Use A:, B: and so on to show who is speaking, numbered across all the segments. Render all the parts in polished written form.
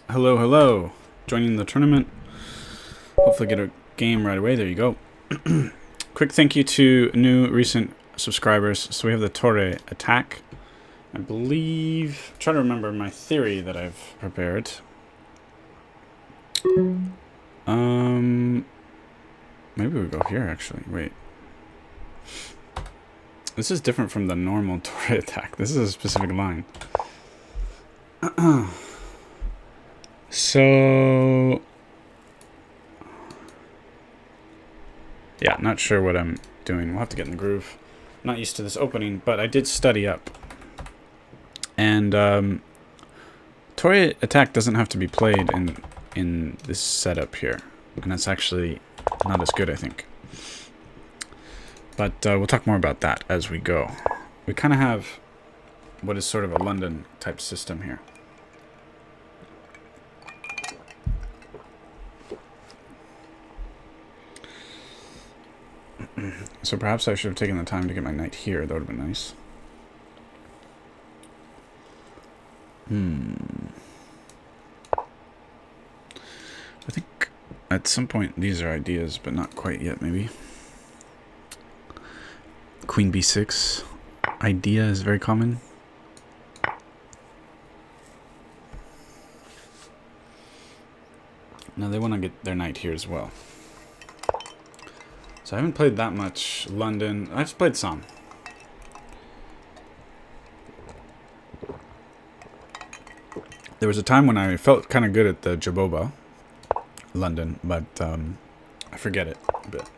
A: Hello, hello. Joining the tournament. Hopefully get a game right away. There you go. Quick thank you to new recent subscribers. So we have the TORRE attack. I believe... try to remember my theory that I've prepared. Maybe we go here, actually. Wait. This is different from the normal TORRE attack. This is a specific line. So... yeah, not sure what I'm doing. We'll have to get in the groove. I'm not used to this opening, but I did study up. And TORRE attack doesn't have to be played in this setup here. And that's actually not as good, I think. But we'll talk more about that as we go. We kind of have what is sort of a London type system here. So perhaps I should have taken the time to get my knight here. That would have been nice. I think at some point these are ideas, but not quite yet, maybe. Queen b6 idea is very common. Now they want to get their knight here as well. So I haven't played that much London. I've played some. There was a time when I felt kind of good at the Jaboba London, but I forget it a bit.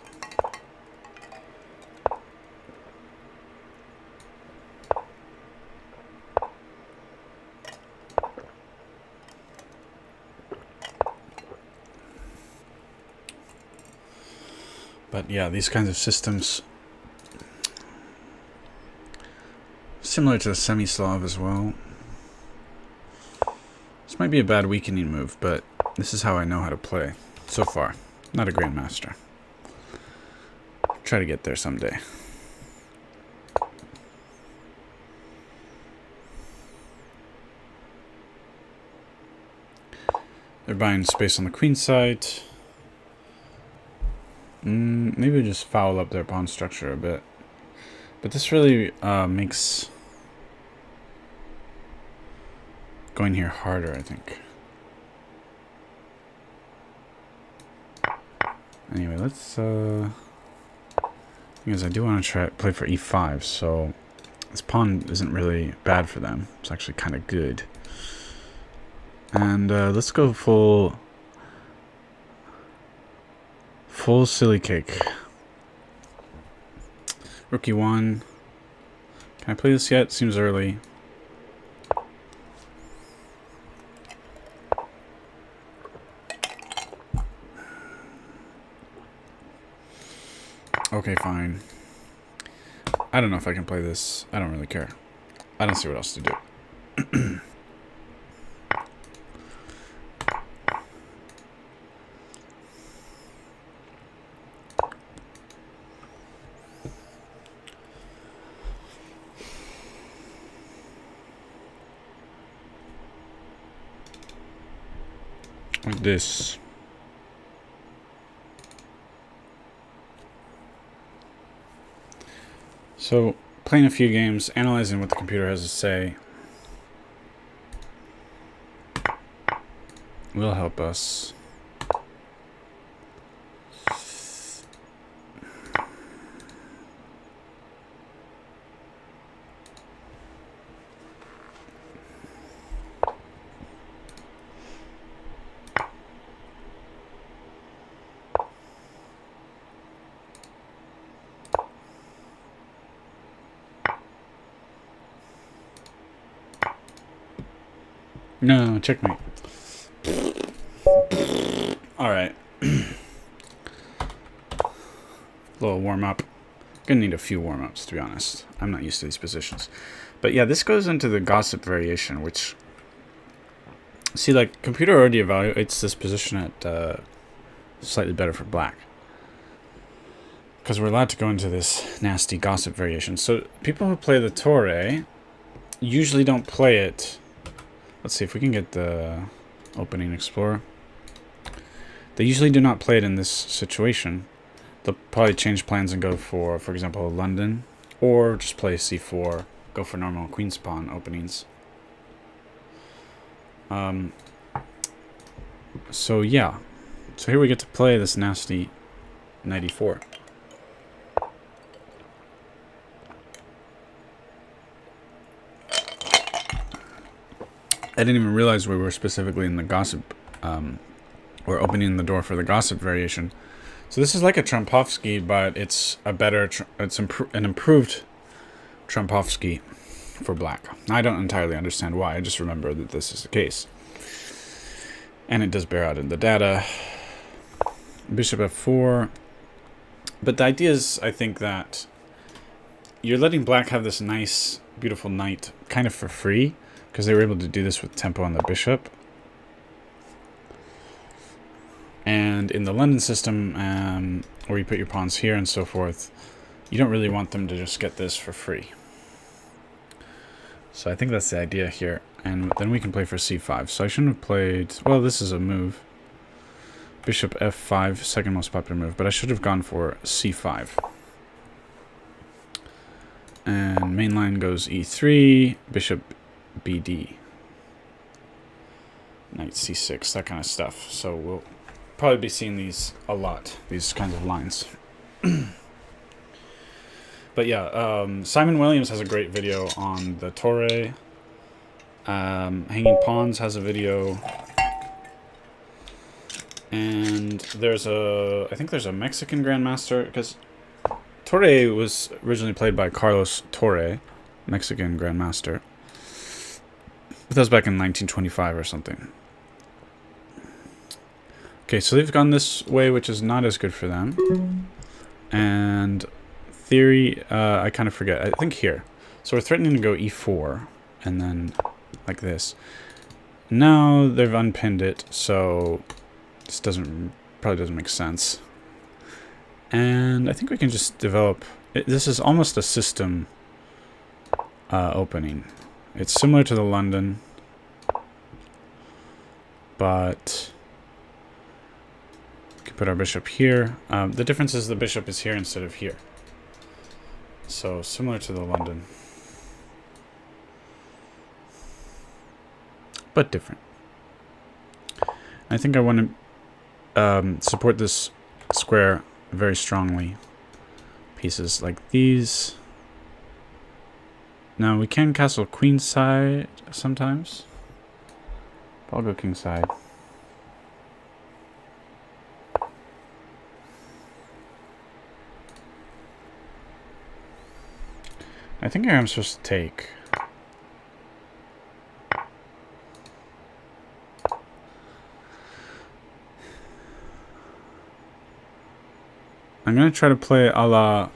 A: But yeah, these kinds of systems, similar to the semi-Slav as well. This might be a bad weakening move, but this is how I know how to play so far. Not a grandmaster. Try to get there someday. They're buying space on the queen side. Maybe we just foul up their pawn structure a bit. But this really makes going here harder, I think. Anyway, let's because I do want to try play for e5, so this pawn isn't really bad for them. It's actually kind of good. And let's go full silly cake. Rook e1. Can I play this yet? Seems early. Okay, fine. I don't know if I can play this. I don't really care. I don't see what else to do. Like this. So, playing a few games, analyzing what the computer has to say will help us. No, checkmate. Alright. Little warm-up. Gonna need a few warm-ups, to be honest. I'm not used to these positions. But yeah, this goes into the gossip variation, which... see, like, computer already evaluates this position at slightly better for black. Because we're allowed to go into this nasty gossip variation. So people who play the TORRE usually don't play it. Let's see if we can get the opening explorer. They usually do not play it in this situation. They'll probably change plans and go for example, London, or just play c4, go for normal queen's pawn openings. So yeah, so here we get to play this nasty knight e4. I didn't even realize we were specifically in the gossip. We're opening the door for the gossip variation. So this is like a Trumpovsky, but it's a better, an improved Trumpovsky for black. I don't entirely understand why. I just remember that this is the case. And it does bear out in the data. Bishop f4. But the idea is, I think, that you're letting black have this nice, beautiful knight kind of for free, because they were able to do this with tempo on the bishop. And in the London system, where you put your pawns here and so forth, you don't really want them to just get this for free. So I think that's the idea here. And then we can play for c5. So I shouldn't have played... Well, this is a move. Bishop f5, second most popular move. But I should have gone for c5. And main line goes e3, bishop bd. Knight c6, that kind of stuff. So we'll probably be seeing these a lot, these kinds of lines. But yeah, Simon Williams has a great video on the TORRE. Hanging Pawns has a video. And there's I think there's a Mexican Grandmaster, because TORRE was originally played by Carlos TORRE, Mexican Grandmaster. But that was back in 1925 or something. Okay, so they've gone this way, which is not as good for them. And theory, I kind of forget. I think here. So we're threatening to go e4, and then like this. Now they've unpinned it, so this probably doesn't make sense. And I think we can just develop... This is almost a system opening. It's similar to the London, but we can put our bishop here. The difference is the bishop is here instead of here. So similar to the London, but different. I think I want to support this square very strongly. Pieces like these. Now we can castle queenside sometimes. But I'll go kingside. I think I'm supposed to take. I'm going to try to play a la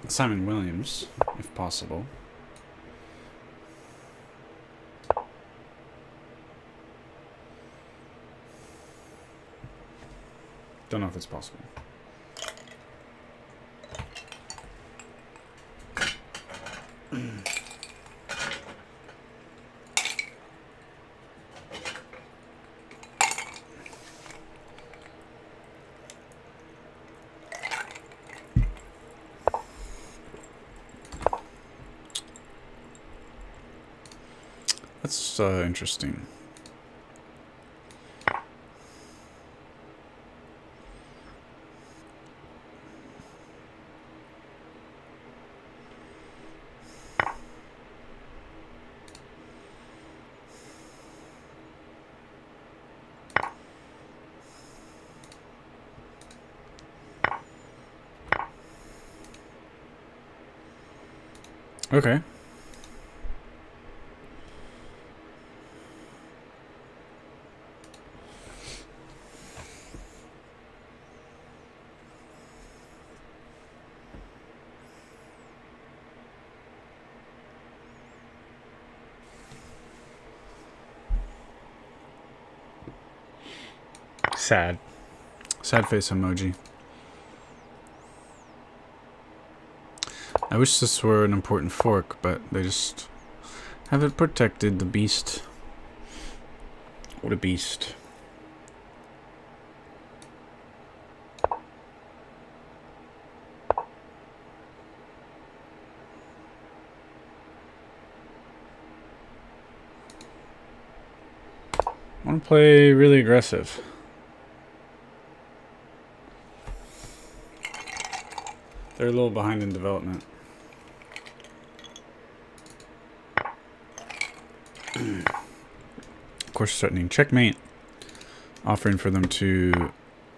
A: Simon Williams, if possible. Don't know if it's possible. That's interesting. Okay. Sad. Sad face emoji. I wish this were an important fork, but they just haven't protected the beast. What a beast. want to play really aggressive. They're a little behind in development. Of course, threatening checkmate, offering for them to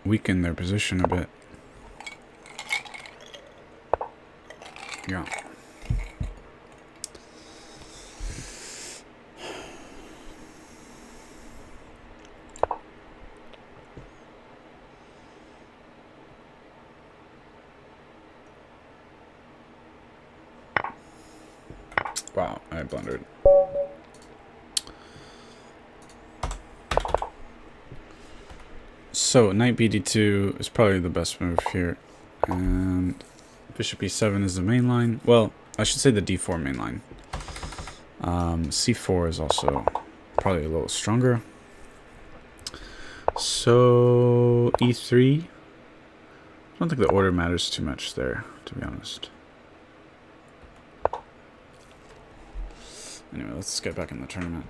A: weaken their position a bit. Yeah. Wow, I blundered. So, knight bd2 is probably the best move here. And bishop e7 is the main line. Well, I should say the d4 main line. c4 is also probably a little stronger. So, e3. I don't think the order matters too much there, to be honest. Anyway, let's get back in the tournament.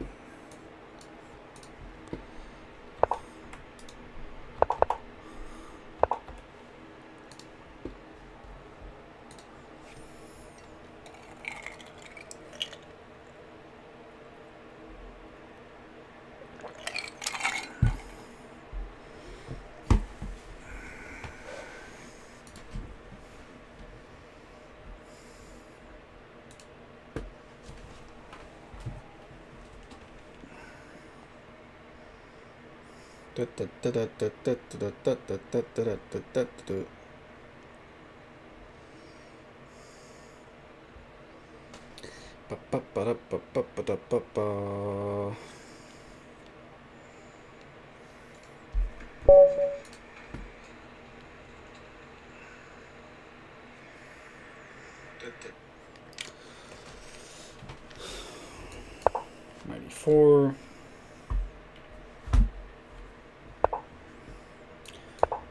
A: .94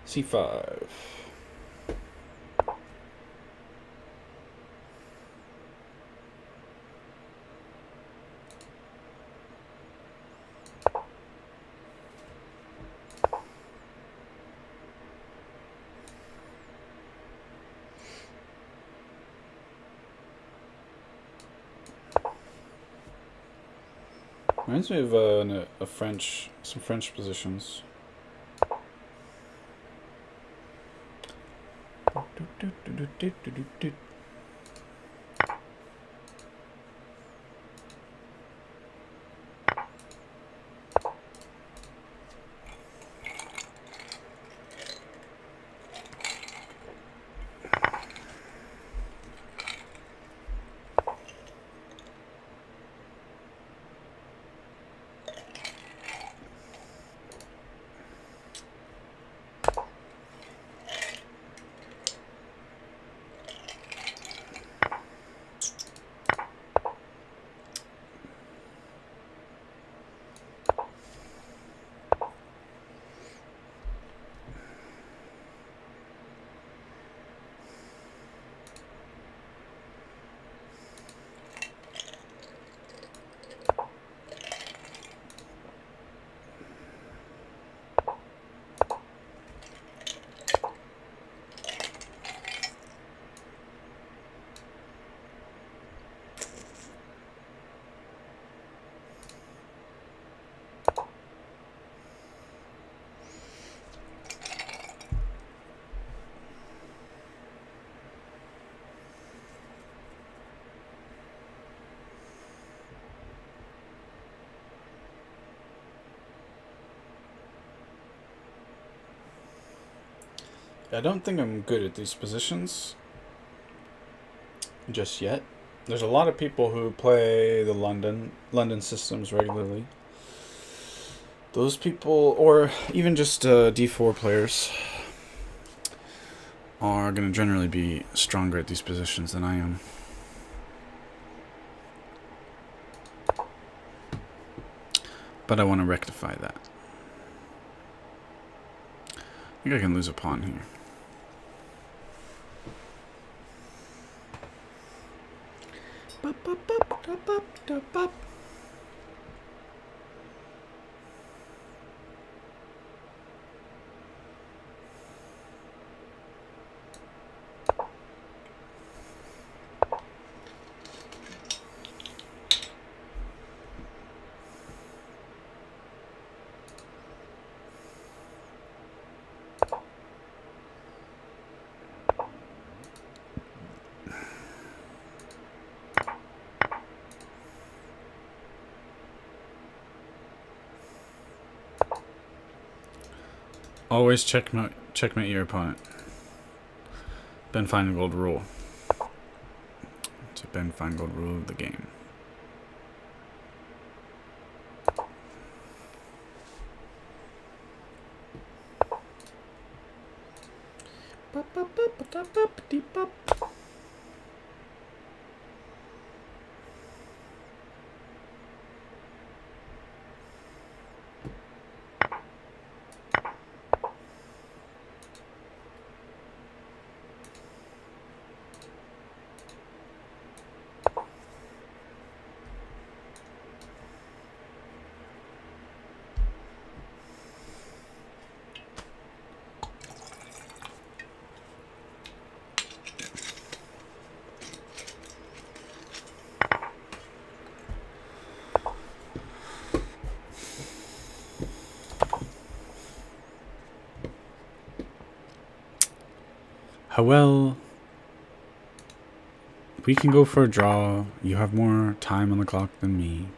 A: C5. Reminds me of some French positions. I don't think I'm good at these positions just yet. There's a lot of people who play the London systems regularly. Those people, or even just D4 players, are going to generally be stronger at these positions than I am. But I want to rectify that. I think I can lose a pawn here. Always checkmate your opponent. Ben Feingold rule. It's a Ben Feingold rule of the game. Well, we can go for a draw. You have more time on the clock than me.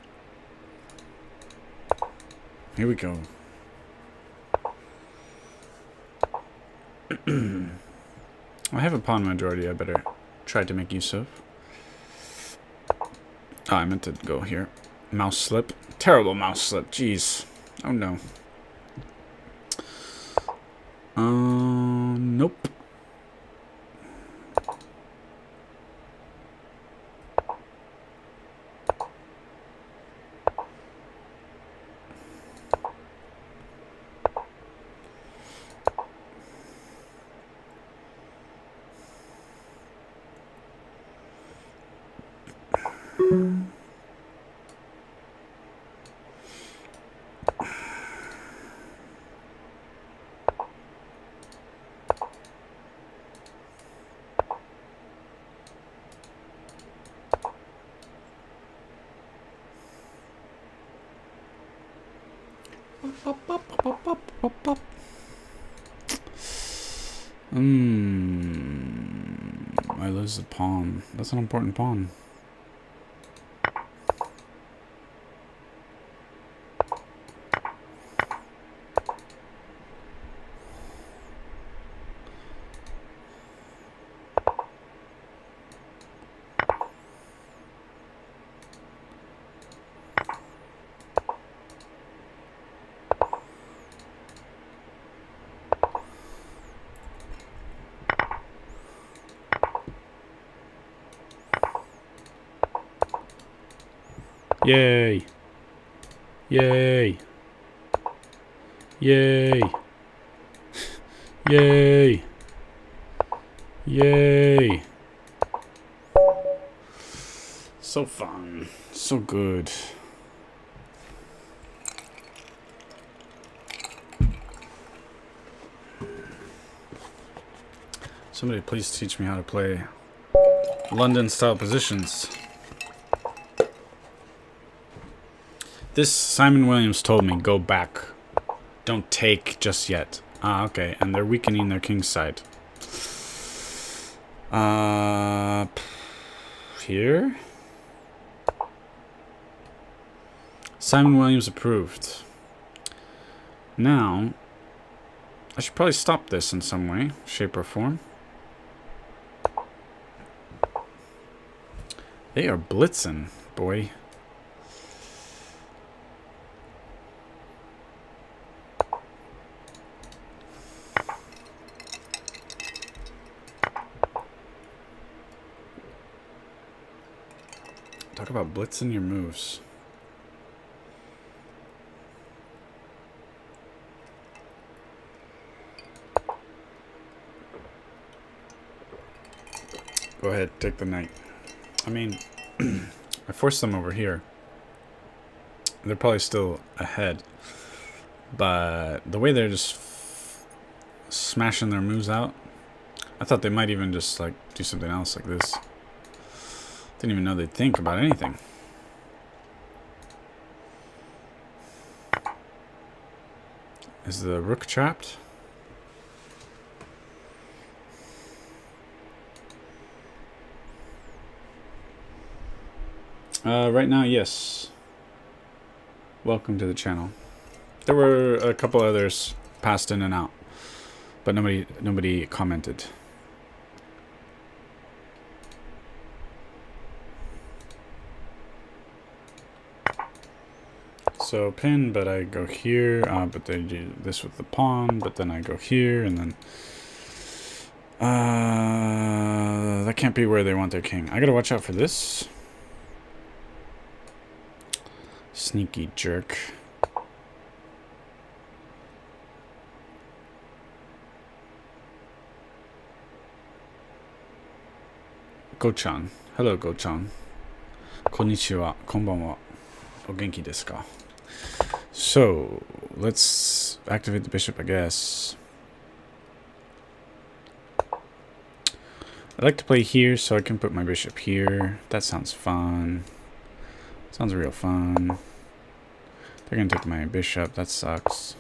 A: Here we go. I have a pawn majority I better try to make use of. Oh, I meant to go here. Mouse slip. Terrible mouse slip. Jeez. Oh no. Nope. I lose the pawn. That's an important pawn. Yay! Yay! Yay! Yay! Yay! So fun. So good. Somebody please teach me how to play London style positions. This Simon Williams told me, go back. Don't take just yet. Ah, okay. And they're weakening their king's side. Here? Simon Williams approved. Now, I should probably stop this in some way, shape or form. They are blitzing, boy. Talk about blitzing your moves. Go ahead, take the knight. I mean, I forced them over here. They're probably still ahead. But the way they're just smashing their moves out, I thought they might even just like do something else like this. Didn't even know they'd think about anything. Is the rook trapped? Right now, yes. Welcome to the channel. There were a couple others passed in and out. But nobody commented. So pin, but I go here, but they do this with the pawn, but then I go here, and then that can't be where they want their king. I gotta watch out for this. Sneaky jerk. Go-chan. Hello, Go-chan. Konnichiwa. Konbanwa. O genki desu ka? So, let's activate the bishop, I guess. I like to play here so I can put my bishop here. That sounds fun. Sounds real fun. They're gonna take my bishop. That sucks.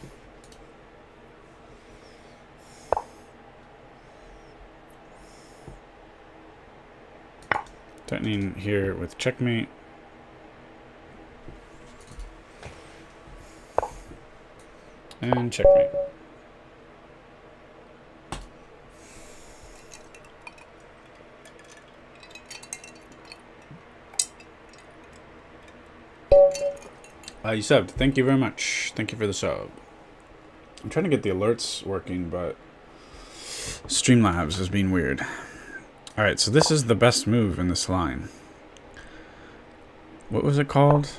A: Threatening here with checkmate. And checkmate. You subbed. Thank you very much. Thank you for the sub. I'm trying to get the alerts working, but Streamlabs is being weird. Alright, so this is the best move in this line. What was it called?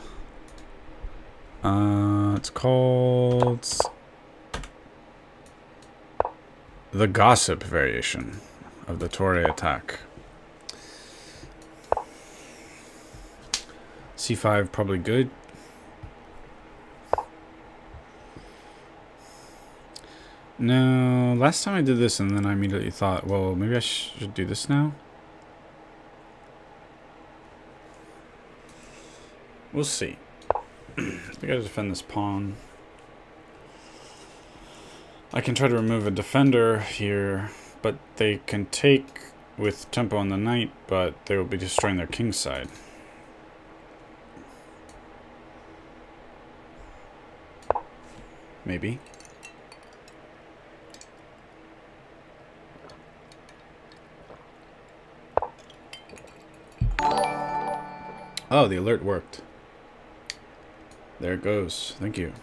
A: It's called the gossip variation of the TORRE attack. C5 probably good. No, last time I did this and then I immediately thought, well, maybe I should do this now. We'll see. I gotta defend this pawn. I can try to remove a defender here, but they can take with tempo on the knight, but they will be destroying their king side. Maybe. Oh, the alert worked. There it goes. Thank you.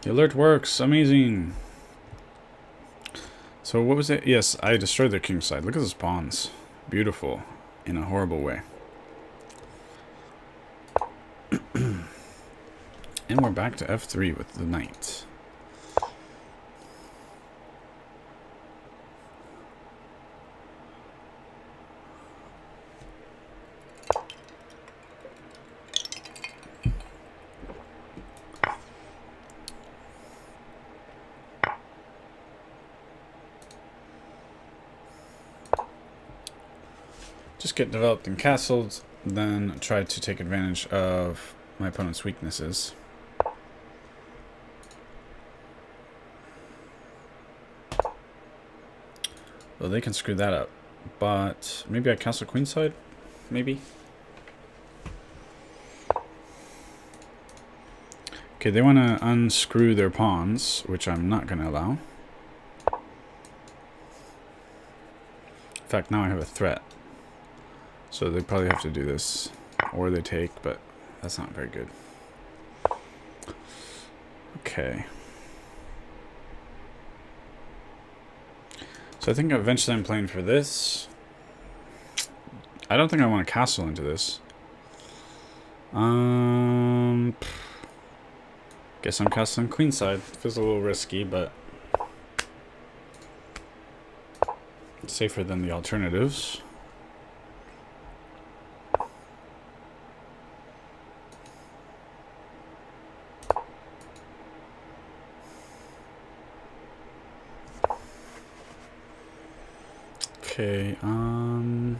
A: The alert works. Amazing. So what was it? Yes, I destroyed their king side. Look at those pawns. Beautiful. In a horrible way. And we're back to f3 with the knight. Just get developed and castled, then try to take advantage of my opponent's weaknesses. Well, they can screw that up, but maybe I castle queenside? Maybe? Okay, they want to unscrew their pawns, which I'm not going to allow. In fact, now I have a threat. So they probably have to do this, or they take, but that's not very good. Okay. So I think eventually I'm playing for this. I don't think I want to castle into this. Guess I'm castling queenside. Feels a little risky, but it's safer than the alternatives. Okay, so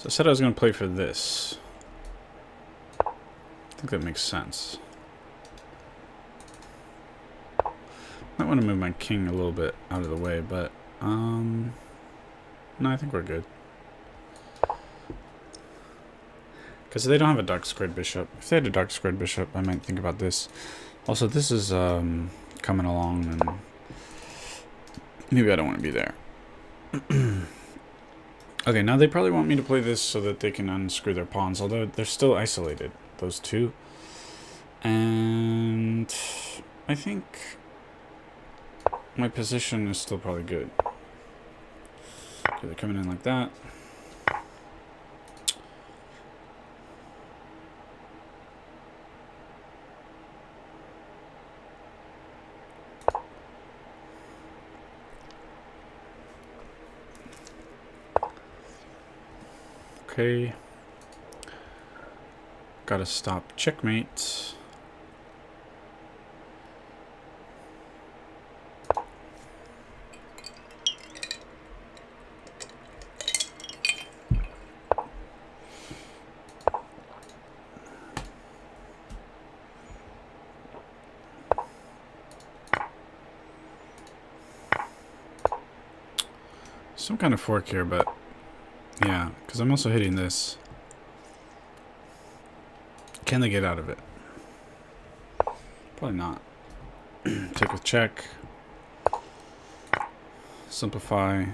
A: I said I was going to play for this. I think that makes sense. Might want to move my king a little bit out of the way, but, no, I think we're good. Because they don't have a dark squared bishop. If they had a dark squared bishop, I might think about this. Also, this is, coming along, and maybe I don't want to be there. Okay, now they probably want me to play this so that they can unscrew their pawns, although they're still isolated, those two. And I think my position is still probably good. Okay, they're coming in like that. Okay. Gotta stop checkmate. Some kind of fork here, but yeah, because I'm also hitting this. Can they get out of it? Probably not. Take with check. Simplify.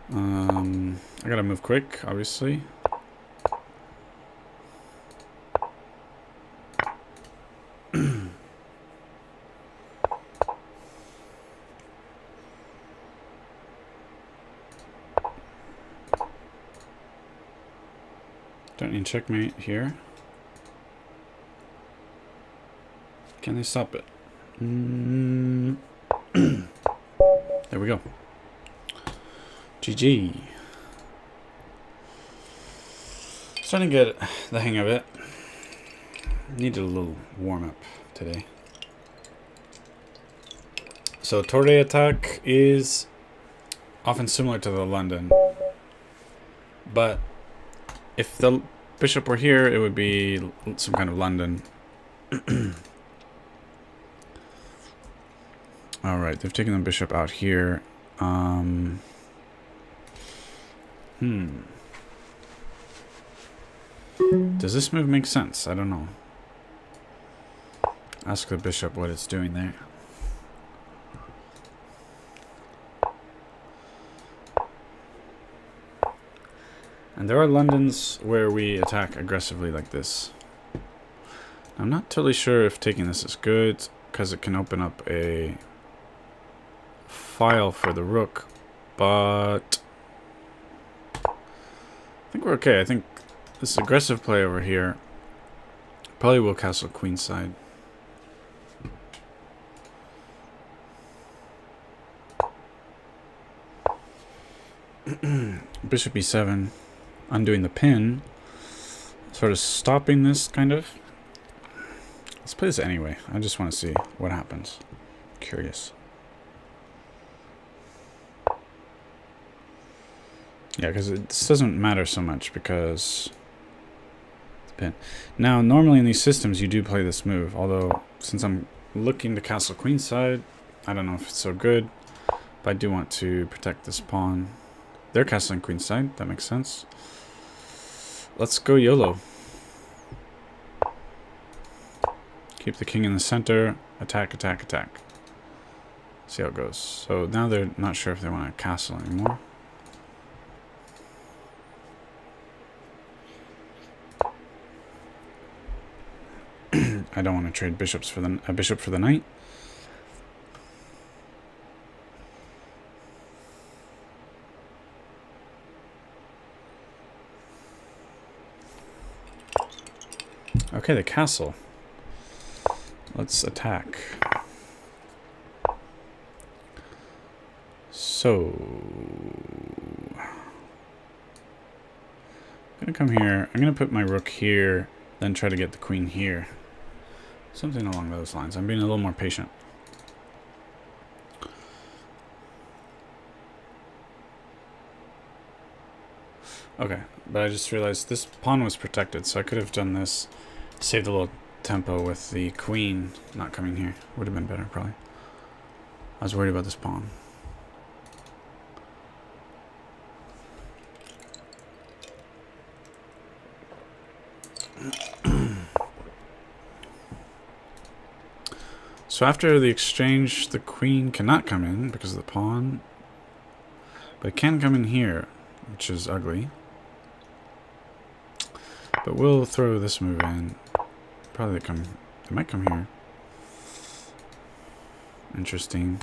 A: I gotta move quick, obviously. Don't need checkmate here. Can they stop it? There we go. GG. Starting to get the hang of it. Needed a little warm up today. So TORRE attack is often similar to the London, but if the bishop were here, it would be some kind of London. Alright, they've taken the bishop out here. Does this move make sense? I don't know. Ask the bishop what it's doing there. And there are Londons where we attack aggressively like this. I'm not totally sure if taking this is good, because it can open up a file for the rook, but I think we're okay. I think this aggressive play over here probably will castle queenside. Bishop e7, undoing the pin, sort of stopping this, kind of. Let's play this anyway. I just want to see what happens. Curious. Yeah, because this doesn't matter so much because the pin. Now, normally in these systems, you do play this move. Although, since I'm looking to castle queenside, I don't know if it's so good. But I do want to protect this pawn. They're castling queenside. That makes sense. Let's go YOLO. Keep the king in the center. Attack, attack, attack. See how it goes. So now they're not sure if they want to castle anymore. I don't want to trade bishops for a bishop for the knight. Okay, the castle. Let's attack. So I'm gonna come here. I'm gonna put my rook here, then try to get the queen here. Something along those lines. I'm being a little more patient. Okay, but I just realized this pawn was protected, so I could have done this, saved a little tempo with the queen not coming here. Would have been better, probably. I was worried about this pawn. So after the exchange, the queen cannot come in because of the pawn. But it can come in here, which is ugly. But we'll throw this move in. Probably they might come here. Interesting.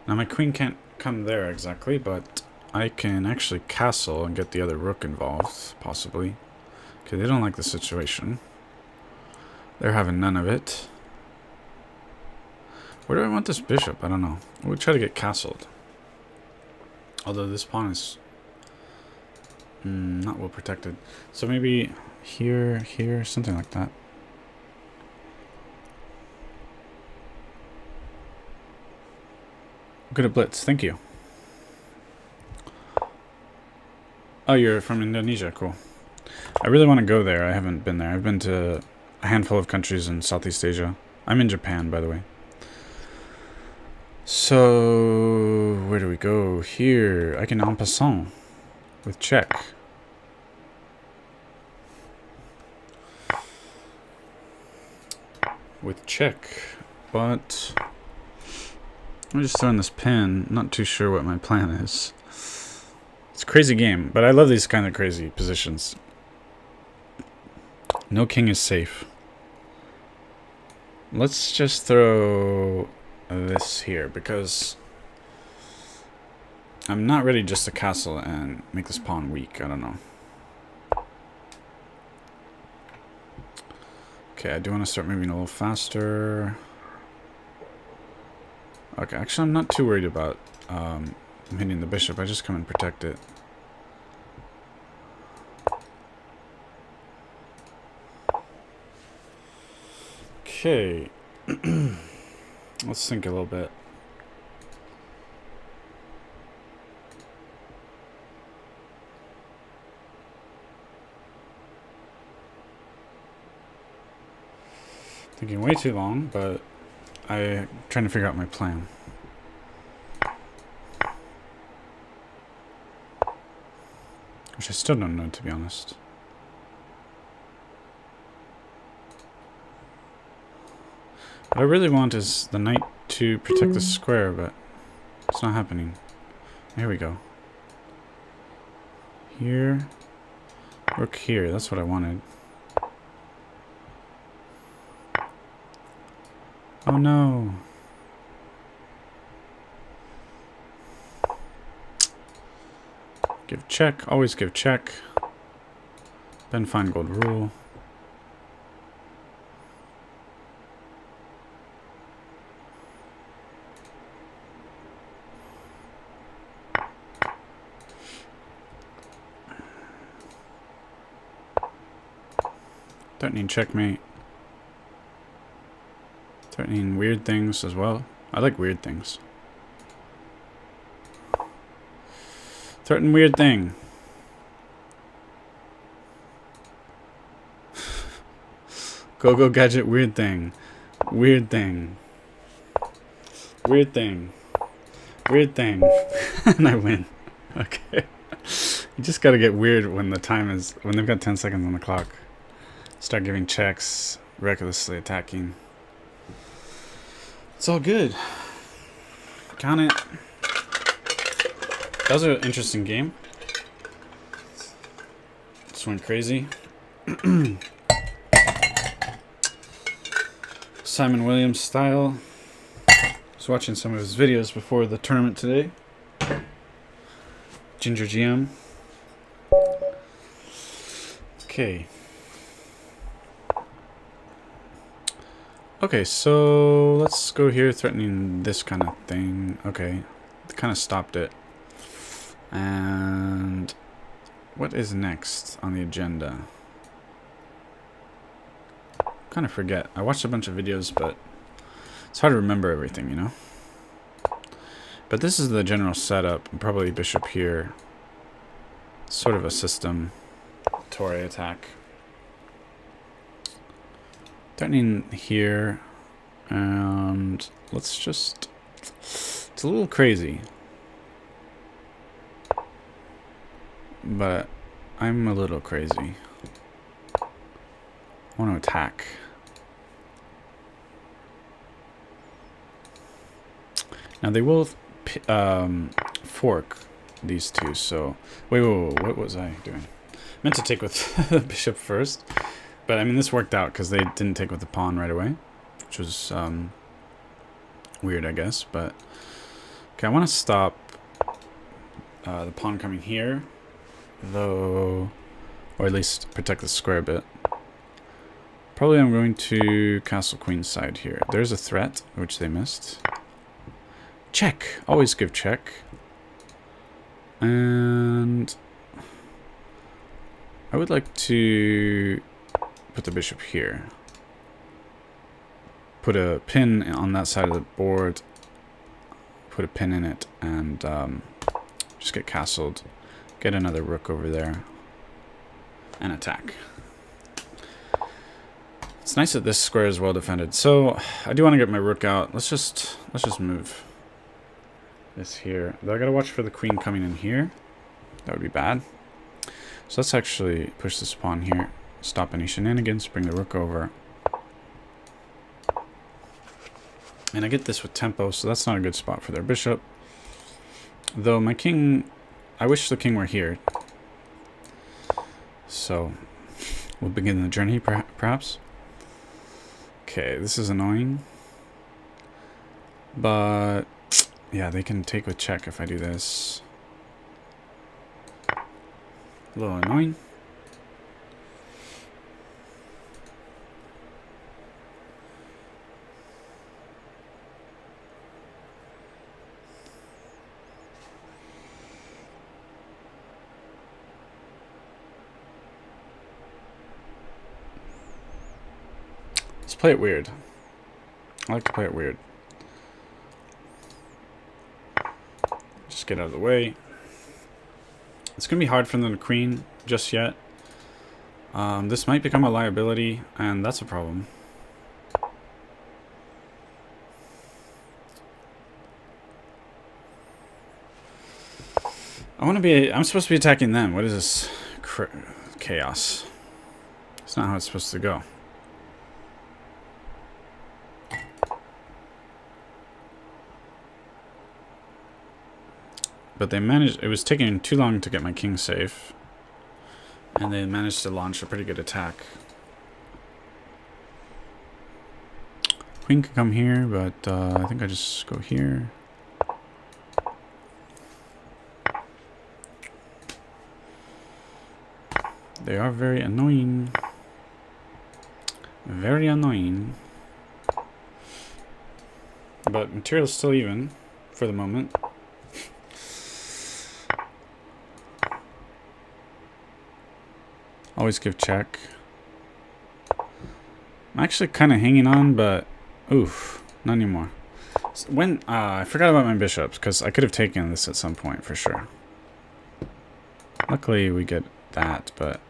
A: Now my queen can't come there exactly, but I can actually castle and get the other rook involved, possibly. Okay, they don't like the situation. They're having none of it. Where do I want this bishop? I don't know. We'll try to get castled. Although this pawn is not well protected. So maybe here, here, something like that. Good at blitz, thank you. Oh, you're from Indonesia, cool. I really want to go there. I haven't been there. I've been to a handful of countries in Southeast Asia. I'm in Japan, by the way. So, where do we go? Here, I can en passant with check. With check, but I'm just throwing this pin. Not too sure what my plan is. It's a crazy game, but I love these kind of crazy positions. No king is safe. Let's just throw this here because I'm not ready just to castle and make this pawn weak. I don't know. Okay, I do want to start moving a little faster. Okay, actually I'm not too worried about hitting the bishop. I just come and protect it. Okay. Let's think a little bit. Thinking way too long, but I'm trying to figure out my plan. Which I still don't know, to be honest. What I really want is the knight to protect the square, but it's not happening. Here we go. Here. Rook here, that's what I wanted. Oh no. Give check, always give check. Then find gold rule. Threatening checkmate. Threatening weird things as well. I like weird things. Threaten weird thing. Go gadget weird thing. Weird thing. Weird thing. Weird thing. And I win. Okay. You just gotta get weird when the time is, when they've got 10 seconds on the clock. Start giving checks, recklessly attacking. It's all good. Count it. That was an interesting game. Just went crazy. Simon Williams style. I was watching some of his videos before the tournament today. Ginger GM. Okay. Okay, so let's go here, threatening this kind of thing. Okay, kind of stopped it. And what is next on the agenda? Kind of forget. I watched a bunch of videos, but it's hard to remember everything, you know? But this is the general setup. Probably bishop here. Sort of a system. TORRE attack. Threatening here, and let's just, it's a little crazy, but I'm a little crazy. I want to attack. Now they will fork these two, so... Wait, what was I doing? Meant to take with the bishop first. But, I mean, this worked out because they didn't take with the pawn right away. Which was weird, I guess. But, okay, I want to stop the pawn coming here. Though... Or at least protect the square a bit. Probably I'm going to castle queenside here. There's a threat, which they missed. Check! Always give check. And... I would like to put the bishop here. Put a pin on that side of the board. Put a pin in it and just get castled. Get another rook over there. And attack. It's nice that this square is well defended. So I do want to get my rook out. Let's just move this here. Though I gotta watch for the queen coming in here. That would be bad. So let's actually push this pawn here. Stop any shenanigans. Bring the rook over. And I get this with tempo, so that's not a good spot for their bishop. Though my king... I wish the king were here. So we'll begin the journey, perhaps. Okay, this is annoying. But... yeah, they can take with check if I do this. A little annoying. Let's play it weird. I like to play it weird. Just get out of the way. It's going to be hard for them to queen just yet. This might become a liability, and that's a problem. I'm supposed to be attacking them. What is this? Chaos. It's not how it's supposed to go. But they managed... It was taking too long to get my king safe. And they managed to launch a pretty good attack. Queen could come here, but I think I just go here. They are very annoying. Very annoying. But material's still even for the moment. Always give check. I'm actually kind of hanging on, but oof, not anymore. So when I forgot about my bishops because I could have taken this at some point for sure. Luckily, we get that, but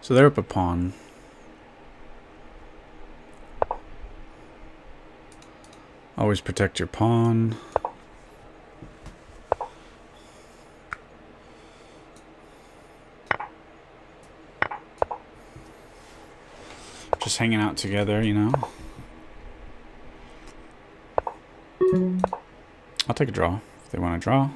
A: so they're up a pawn. Always protect your pawn. Just hanging out together, you know. I'll take a draw if they want to draw.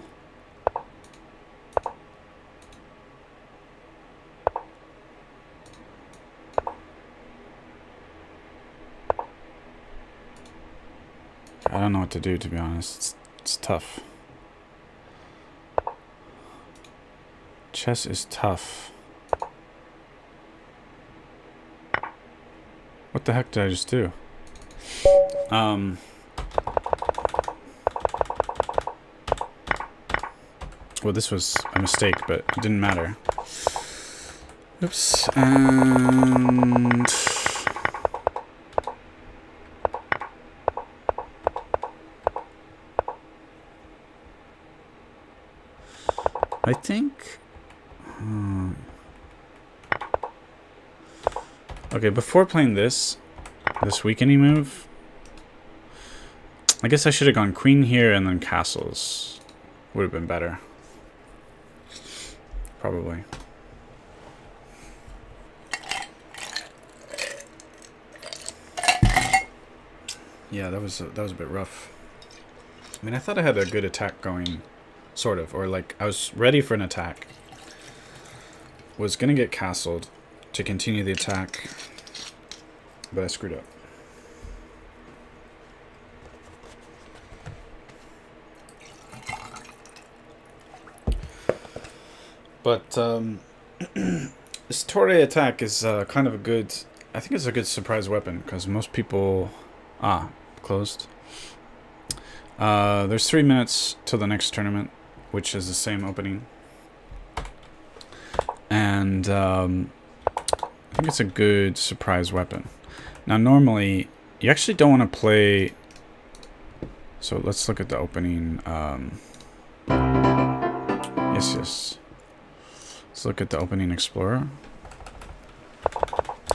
A: I don't know what to do, to be honest. It's tough. Chess is tough. What the heck did I just do? Well, this was a mistake, but it didn't matter. Oops. And I think... Okay, before playing this weakening move, I guess I should have gone queen here and then castles. Would have been better. Probably. Yeah, that was a bit rough. I mean, I thought I had a good attack going, sort of, or like I was ready for an attack. Was gonna get castled to continue the attack, but I screwed up. But this TORRE attack is kind of a good. I think it's a good surprise weapon because most people. Closed. There's 3 minutes till the next tournament, which is the same opening. And I think it's a good surprise weapon. Now, normally, you actually don't want to play... So let's look at the opening. Yes. Let's look at the opening Explorer.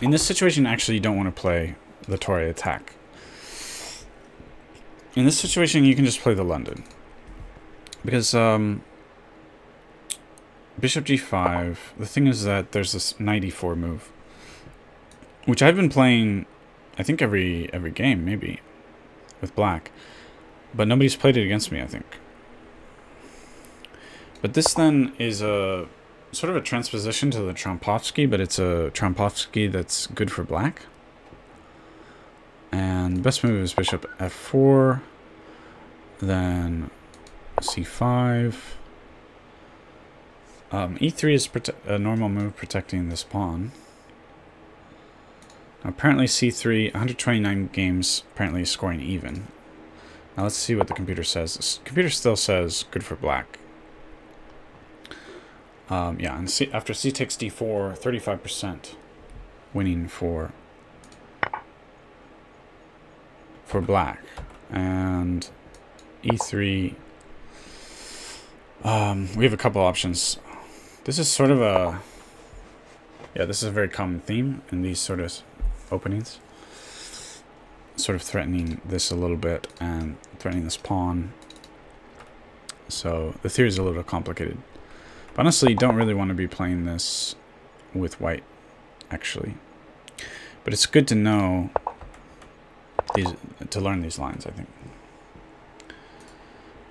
A: In this situation, actually, you don't want to play the TORRE attack. In this situation, you can just play the London. Because Bishop G5, the thing is that there's this knight E4 move. Which I've been playing, I think, every game, maybe, with black. But nobody's played it against me, I think. But this then is a sort of a transposition to the Trompovsky, but it's a Trompovsky that's good for black. And the best move is Bishop F4, then C5. E3 is a normal move protecting this pawn. Now, apparently C3, 129 games, apparently scoring even. Now let's see what the computer says. The computer still says good for black. Yeah, and after C takes D4, 35% winning for black. And E3, we have a couple options. This is sort of a... Yeah, this is a very common theme in these sort of openings. Sort of threatening this a little bit and threatening this pawn. So the theory is a little complicated. But honestly, you don't really want to be playing this with white, actually. But it's good to know to learn these lines, I think.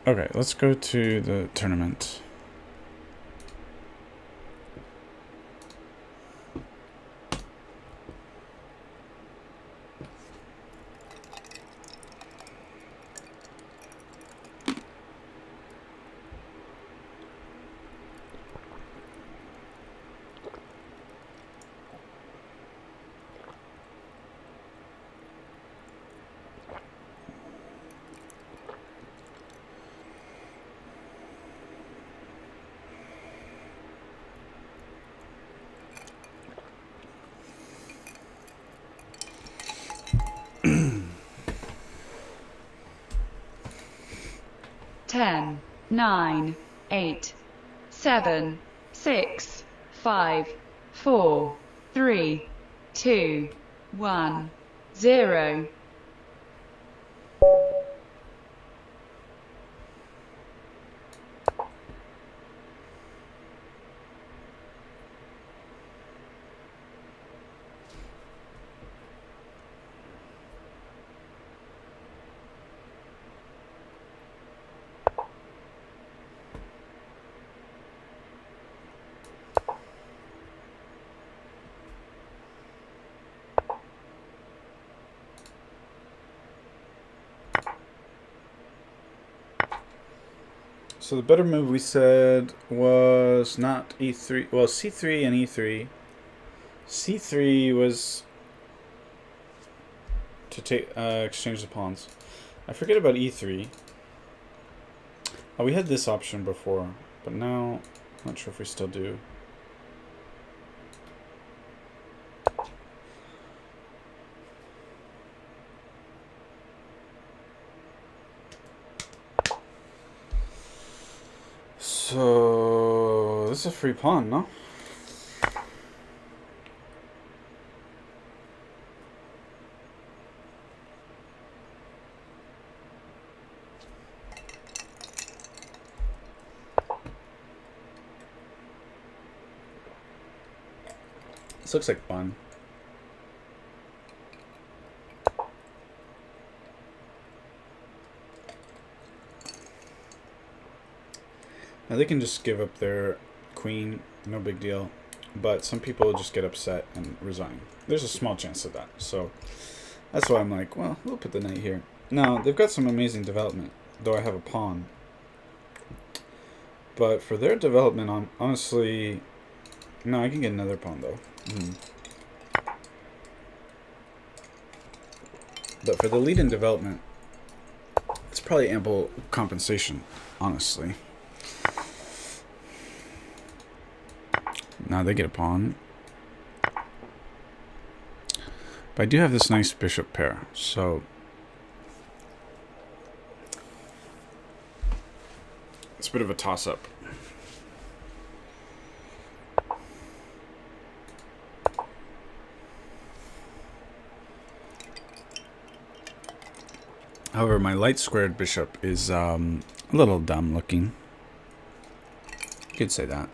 A: Okay, let's go to the tournament.
B: Ten, 9, 8, 7, 6, 5, 4, 3, 2, 1, 0.
A: So the better move we said was not E3, well, C3 and E3. C3 was to take exchange the pawns. I forget about E3. Oh, we had this option before, but now not sure if we still do. So this is a free pawn, no? This looks like fun. Now they can just give up their queen, no big deal. But some people just get upset and resign. There's a small chance of that. So that's why I'm like, well, we'll put the knight here. Now, they've got some amazing development, though I have a pawn. But for their development, honestly... No, I can get another pawn, though. But for the lead in development, it's probably ample compensation, honestly. Now they get a pawn. But I do have this nice bishop pair, so... It's a bit of a toss-up. However, my light-squared bishop is a little dumb looking. You could say that.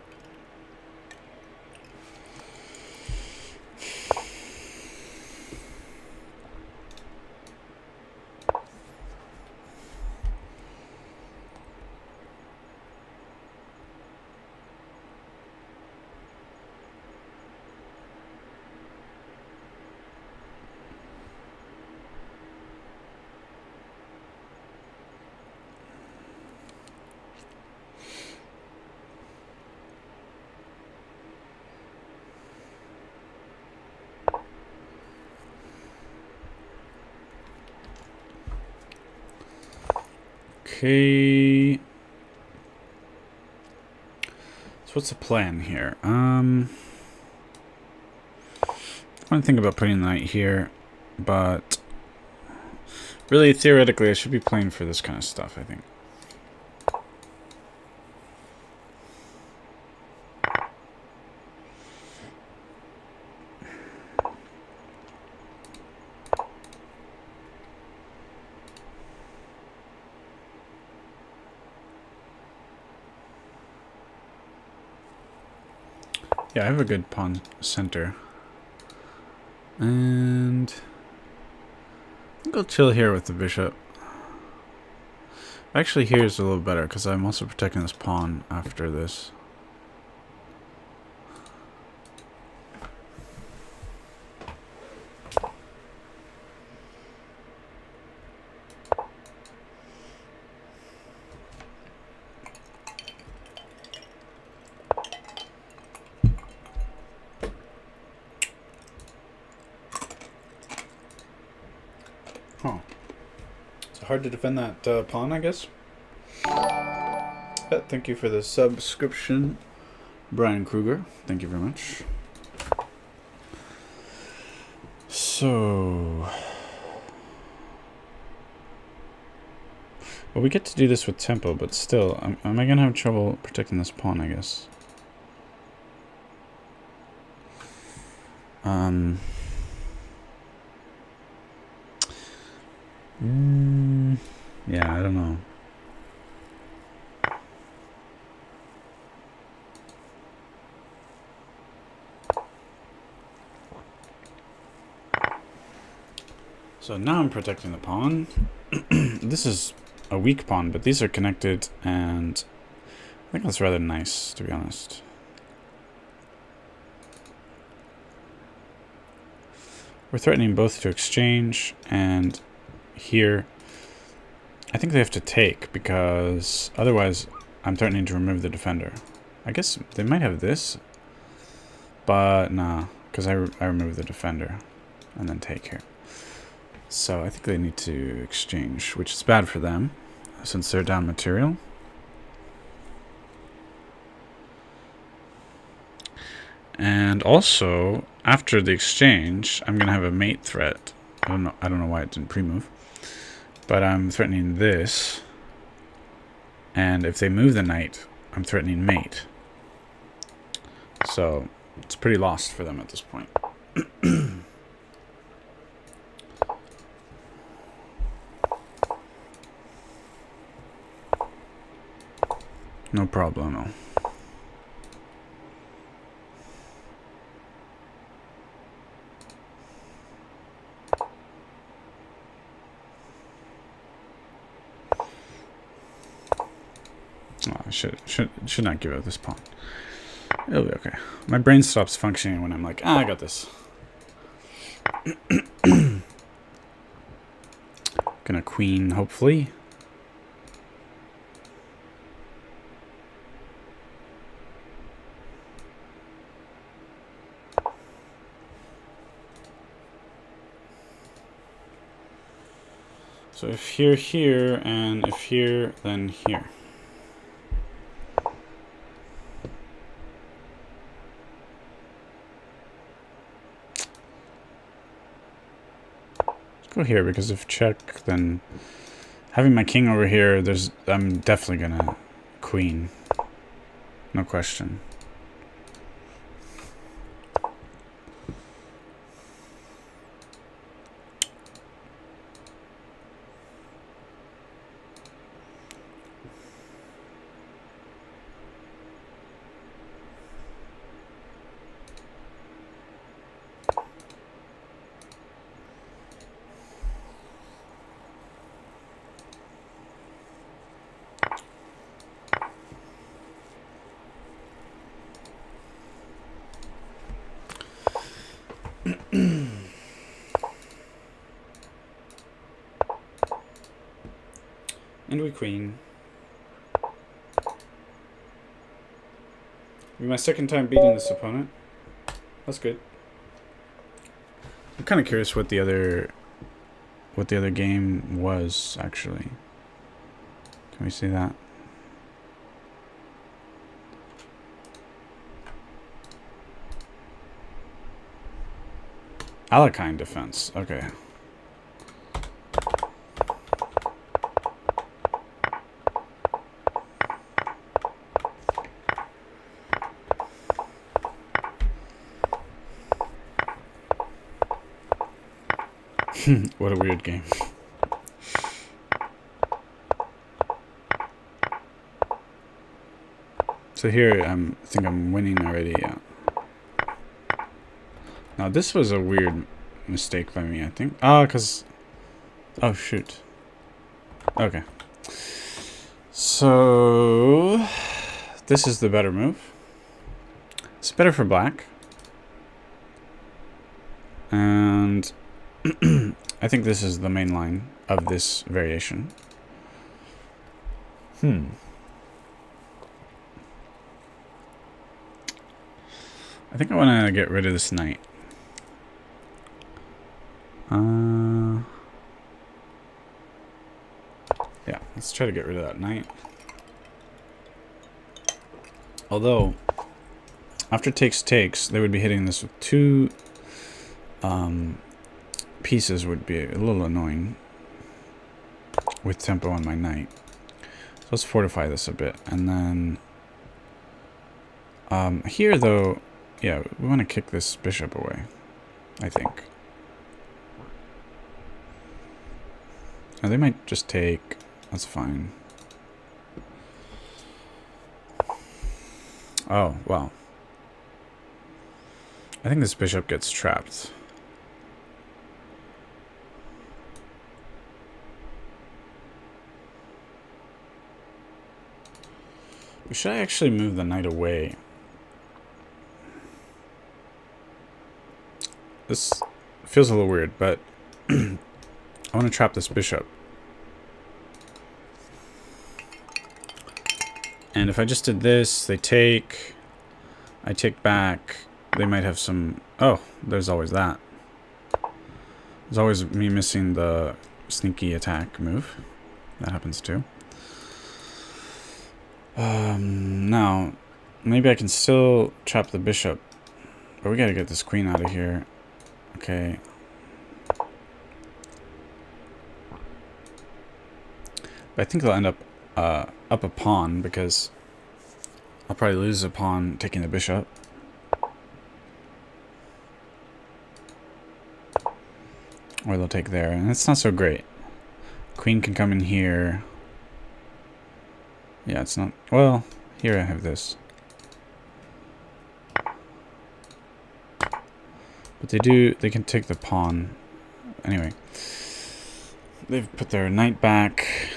A: Okay. So what's the plan here? I want to think about putting the knight here, but really, theoretically, I should be playing for this kind of stuff, I think. Yeah, I have a good pawn center. And I think I'll chill here with the bishop. Actually, here's a little better because I'm also protecting this pawn after this. Huh. It's hard to defend that pawn, I guess. Yeah, thank you for the subscription, Brian Kruger. Thank you very much. So... Well, we get to do this with tempo, but still, am I going to have trouble protecting this pawn, I guess? Yeah, I don't know. So now I'm protecting the pawn. This is a weak pawn, but these are connected, and I think that's rather nice, to be honest. We're threatening both to exchange, and here I think they have to take, because otherwise I'm threatening to remove the defender. I guess they might have this, but nah, because I remove the defender and then take here. So I think they need to exchange, which is bad for them since they're down material. And also, after the exchange, I'm gonna have a mate threat. I don't know why it didn't pre-move. But I'm threatening this. And if they move the knight, I'm threatening mate. So it's pretty lost for them at this point. No problemo. Oh, I should not give up this pawn. It'll be okay. My brain stops functioning when I'm like, I got this. Gonna queen, hopefully. So if here, and if here, then here. Let's go here, because if check, then having my king over here, I'm definitely gonna queen. No question. And we queen. It'll be my second time beating this opponent. That's good. I'm kind of curious what the other game was actually. Can we see that? Alakine defense. Okay. What a weird game. So here, I think I'm winning already. Yeah. Now this was a weird mistake by me, I think. Oh, oh shoot. Okay. So this is the better move. It's better for black. And I think this is the main line of this variation. I think I want to get rid of this knight. Yeah, let's try to get rid of that knight. Although, after takes, they would be hitting this with two pieces would be a little annoying with tempo on my knight. So let's fortify this a bit. And then here though, yeah, we want to kick this bishop away, I think. Now they might just take, that's fine. Oh, wow. I think this bishop gets trapped. Should I actually move the knight away? This feels a little weird, but I want to trap this bishop. And if I just did this, they take, I take back, they might have some, oh, there's always that. There's always me missing the sneaky attack move. That happens too. Now, maybe I can still trap the bishop. But we gotta get this queen out of here. Okay. But I think they'll end up up a pawn because I'll probably lose a pawn taking the bishop. Or they'll take there, and it's not so great. Queen can come in here. Yeah, it's not... Well, here I have this. But they can take the pawn. Anyway. They've put their knight back.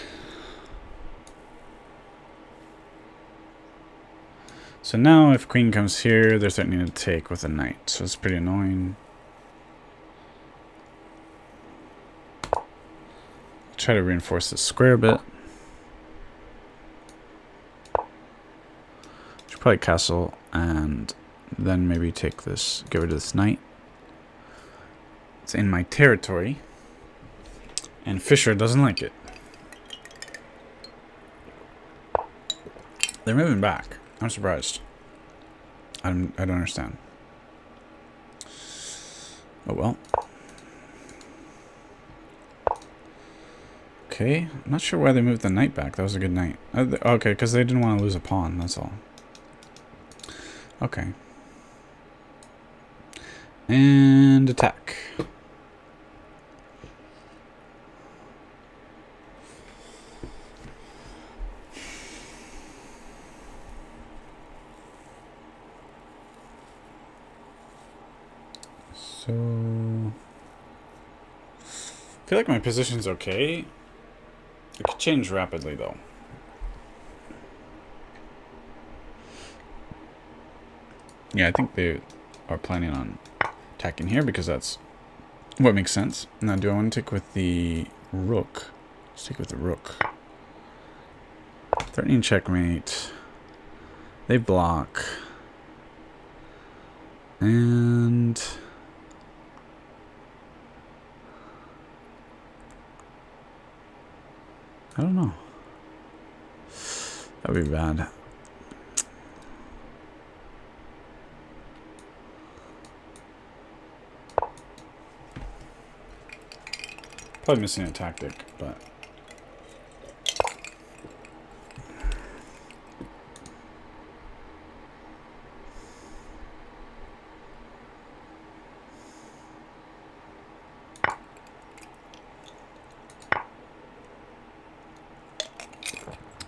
A: So now if queen comes here, they're threatening to take with a knight. So it's pretty annoying. Try to reinforce the square a bit. Should probably castle and then maybe take this, get rid of this knight. It's in my territory. And Fisher doesn't like it. They're moving back. I'm surprised. I don't understand. Oh well. Okay, I'm not sure why they moved the knight back. That was a good knight. Okay, because they didn't want to lose a pawn, that's all. Okay. And attack. So I feel like my position's okay. It could change rapidly though. Yeah, I think they are planning on attacking here because that's what makes sense. Now, do I want to take with the rook? Let's take with the rook. 13 checkmate. They block. And I don't know. That would be bad. Probably missing a tactic, but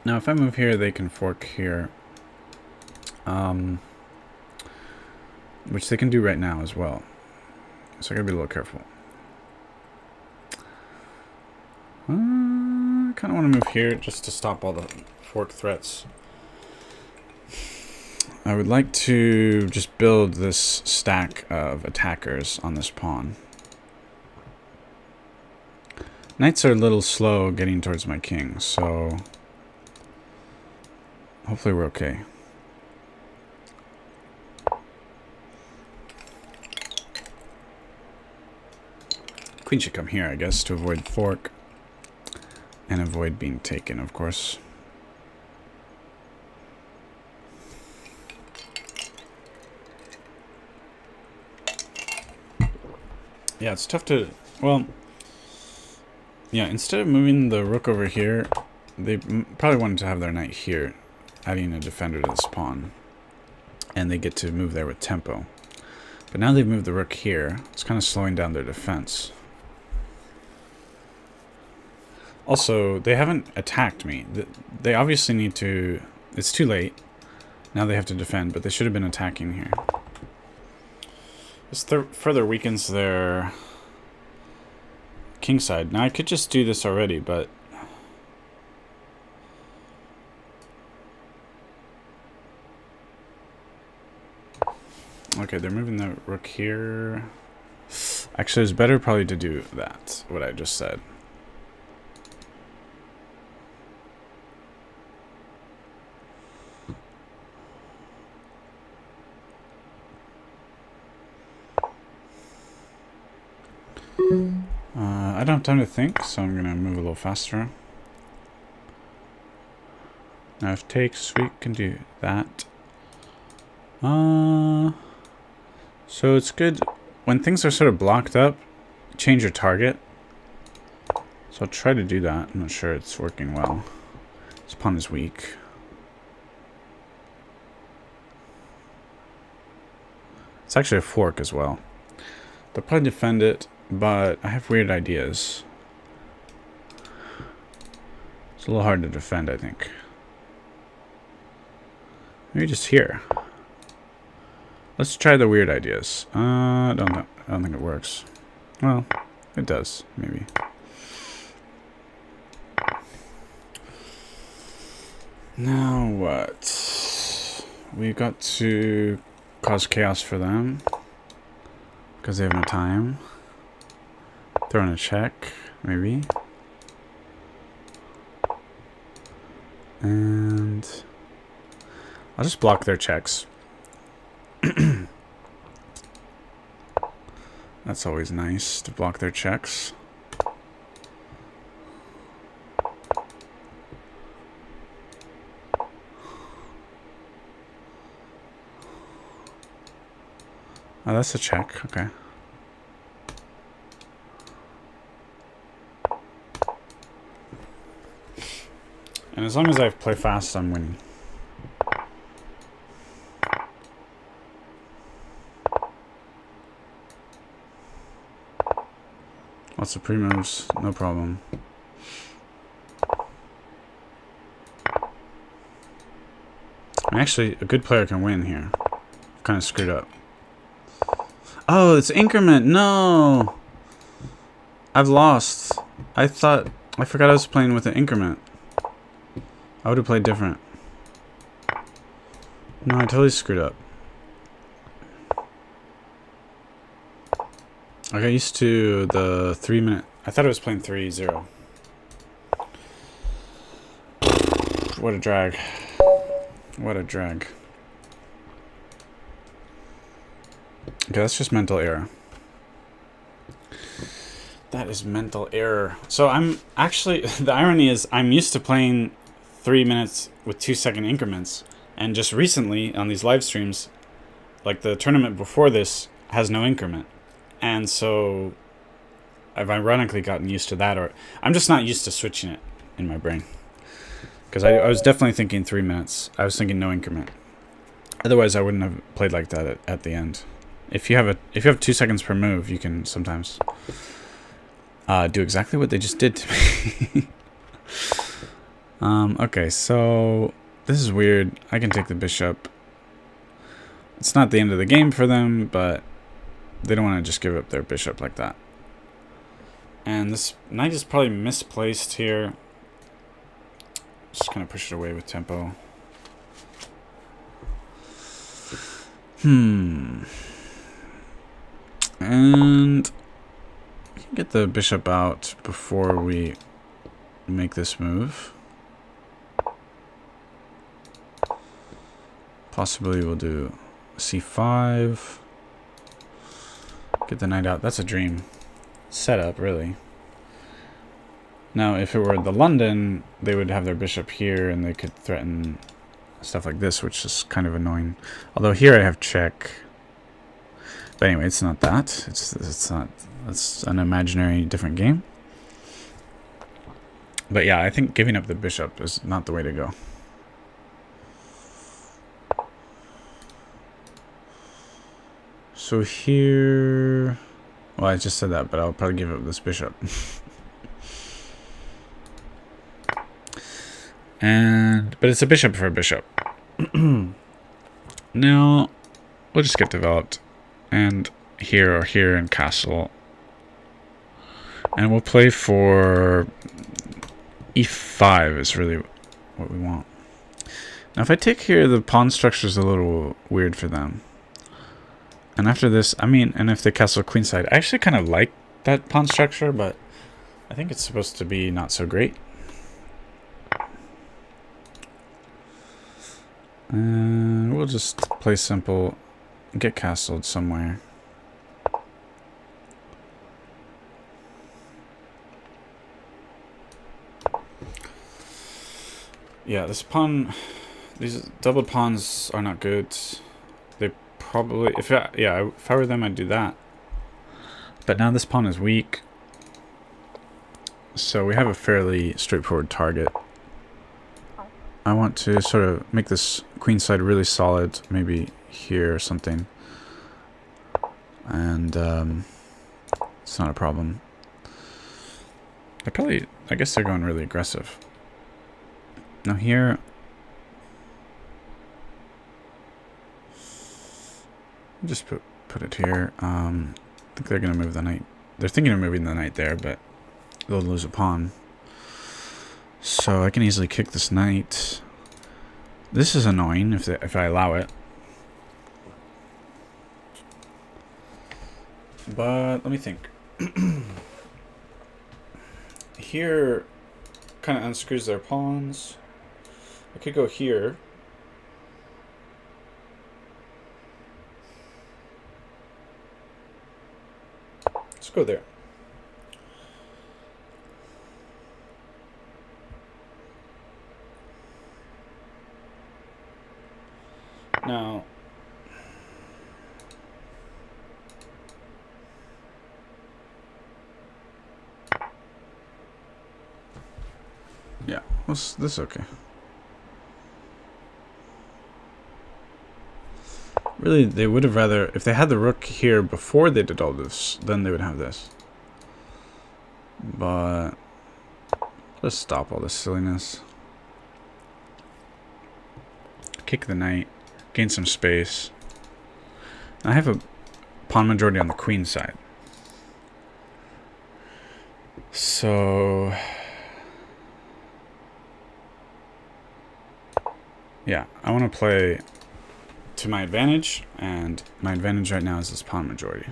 A: now if I move here, they can fork here, which they can do right now as well. So I gotta be a little careful. I kind of want to move here just to stop all the fork threats. I would like to just build this stack of attackers on this pawn. Knights are a little slow getting towards my king, so hopefully we're okay. Queen should come here, I guess, to avoid fork. And avoid being taken, of course. Yeah, it's tough to... Well, yeah, instead of moving the rook over here, they probably wanted to have their knight here, adding a defender to this pawn. And they get to move there with tempo. But now they've moved the rook here. It's kind of slowing down their defense. Also, they haven't attacked me. They obviously need to... It's too late. Now they have to defend, but they should have been attacking here. This further weakens their kingside. Now I could just do this already, but... Okay, they're moving the rook here. Actually, it's better probably to do that, what I just said. I don't have time to think, so I'm gonna move a little faster. Now if takes, we can do that. So it's good when things are sort of blocked up, change your target. So I'll try to do that. I'm not sure it's working well. This pawn is weak. It's actually a fork as well. They'll probably defend it, but I have weird ideas. It's a little hard to defend, I think. Maybe just here. Let's try the weird ideas. I don't know. I don't think it works. Well, it does, maybe. Now what? we've got to cause chaos for them because they have no time. Throw in a check, maybe. And I'll just block their checks. That's always nice to block their checks. Oh, that's a check. Okay. And as long as I play fast, I'm winning. Lots of pre-moves, no problem. And actually, a good player can win here. Kind of screwed up. Oh, it's increment. No! I've lost. I forgot I was playing with an increment. I would have played different. No, I totally screwed up. I got used to the 3 minute. I thought I was playing 3-0. What a drag. What a drag. Okay, that's just mental error. That is mental error. So I'm actually, the irony is I'm used to playing 3 minutes with 2-second increments. And just recently on these live streams, like the tournament before this has no increment. And so I've ironically gotten used to that, or I'm just not used to switching it in my brain. Because I was definitely thinking 3 minutes. I was thinking no increment. Otherwise I wouldn't have played like that at the end. If you have 2 seconds per move, you can sometimes do exactly what they just did to me. Okay, so this is weird. I can take the bishop. It's not the end of the game for them, but they don't want to just give up their bishop like that. And this knight is probably misplaced here. Just gonna push it away with tempo. And we can get the bishop out before we make this move. Possibly we'll do c5. Get the knight out. That's a dream setup, really. Now, if it were the London, they would have their bishop here, and they could threaten stuff like this, which is kind of annoying. Although here I have check. But anyway, it's not that. It's not. It's an imaginary different game. But yeah, I think giving up the bishop is not the way to go. So here, well, I just said that, but I'll probably give up this bishop. But it's a bishop for a bishop. Now, we'll just get developed. And here or here in castle. And we'll play for e5 is really what we want. Now, if I take here, the pawn structure is a little weird for them. And after this, I mean, and if they castle queenside, I actually kind of like that pawn structure, but I think it's supposed to be not so great. And we'll just play simple, get castled somewhere. Yeah, this pawn, these double pawns are not good. They probably, if I were them, I'd do that. But now this pawn is weak. So we have a fairly straightforward target. I want to sort of make this queenside really solid, maybe here or something. And it's not a problem. I guess they're going really aggressive. Now here, just put it here. I think they're going to move the knight. They're thinking of moving the knight there, but they'll lose a pawn. So I can easily kick this knight. This is annoying if I allow it. But let me think. Here kind of unscrews their pawns. I could go here. Let's go there. Now, yeah, this is okay. Really, they would have rather, if they had the rook here before they did all this, then they would have this. But let's stop all this silliness. Kick the knight, gain some space. I have a pawn majority on the queen side. So yeah, I want to play to my advantage, and my advantage right now is this pawn majority.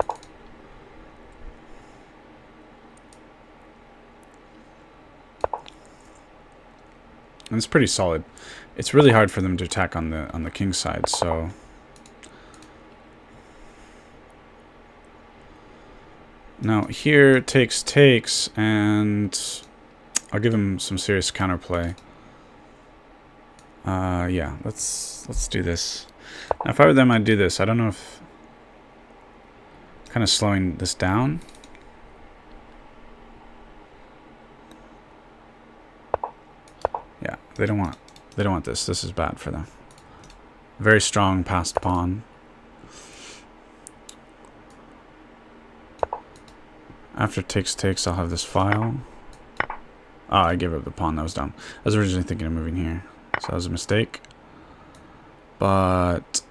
A: And it's pretty solid. It's really hard for them to attack on the king side, so now here takes, and I'll give him some serious counterplay. Yeah, let's do this. Now, if I were them, I'd do this. I don't know if kind of slowing this down. Yeah, they don't want this. This is bad for them. Very strong passed pawn. After takes, I'll have this file. Oh, I gave up the pawn. That was dumb. I was originally thinking of moving here, so that was a mistake. But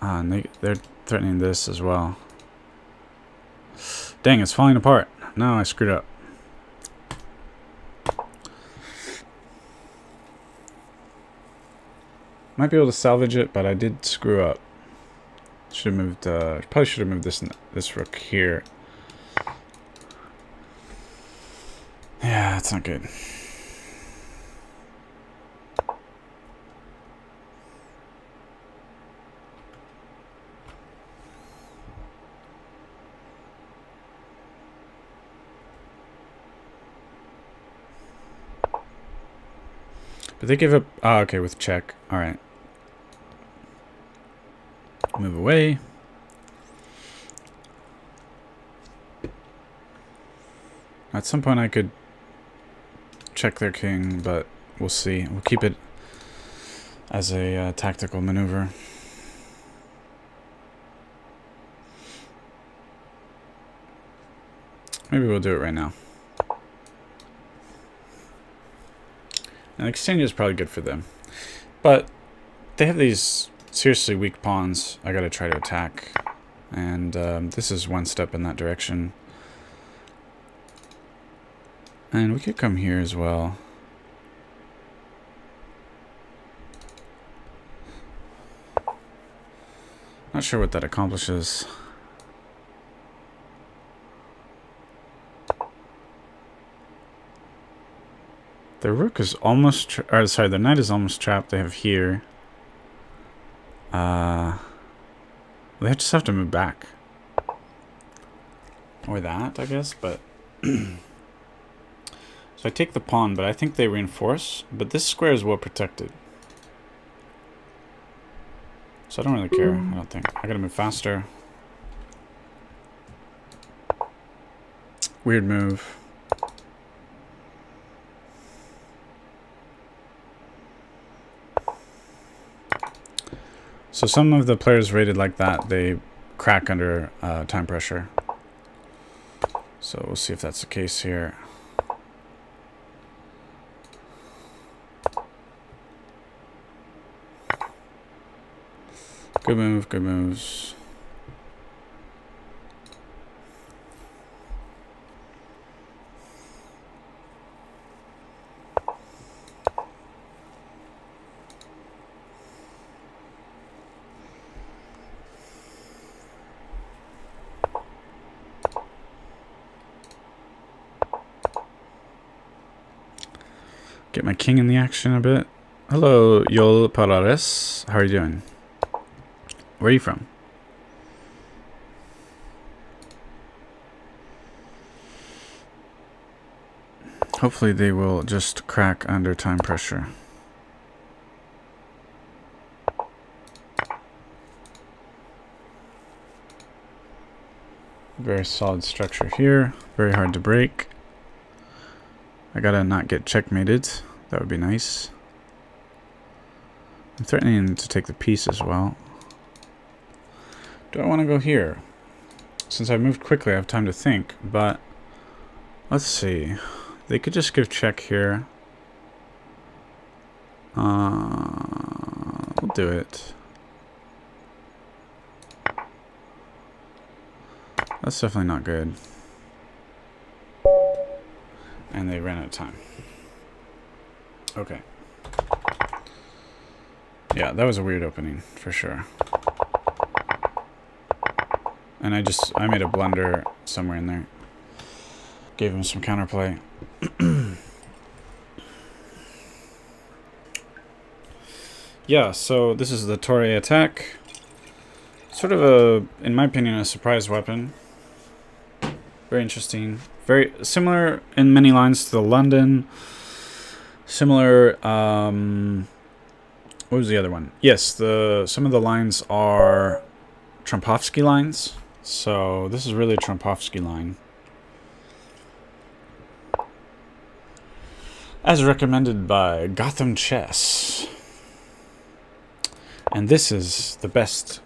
A: they're threatening this as well. Dang, it's falling apart. No, I screwed up. Might be able to salvage it, but I did screw up. Should have moved. Probably should have moved this rook here. Yeah, it's not good. But they give up. Oh, okay, with check. All right. Move away. At some point I could check their king, but we'll see. We'll keep it as a tactical maneuver. Maybe we'll do it right now. And exchange is probably good for them. But they have these seriously weak pawns I gotta try to attack. And this is one step in that direction. And we could come here as well. Not sure what that accomplishes. The rook is almost, or sorry, the knight is almost trapped. They have here. They just have to move back. Or that, I guess, but... So I take the pawn, but I think they reinforce. But this square is well protected. So I don't really care, I don't think. I gotta move faster. Weird move. So some of the players rated like that, they crack under time pressure. So we'll see if that's the case here. Good move, good moves. Get my king in the action a bit. Hello, Yol Parares. How are you doing? Where are you from? Hopefully they will just crack under time pressure. Very solid structure here. Very hard to break. I gotta not get checkmated. That would be nice. I'm threatening to take the piece as well. Do I want to go here? Since I moved quickly, I have time to think, but let's see. They could just give check here. We'll do it. That's definitely not good. And they ran out of time. Okay. Yeah, that was a weird opening, for sure. And I made a blunder somewhere in there. Gave him some counterplay. Yeah, so this is the TORRE attack. Sort of a, in my opinion, a surprise weapon. Very interesting. Very similar in many lines to the London. Similar, what was the other one? Yes, some of the lines are Trumpovsky lines. So this is really a Trumpovsky line. As recommended by Gotham Chess. And this is the best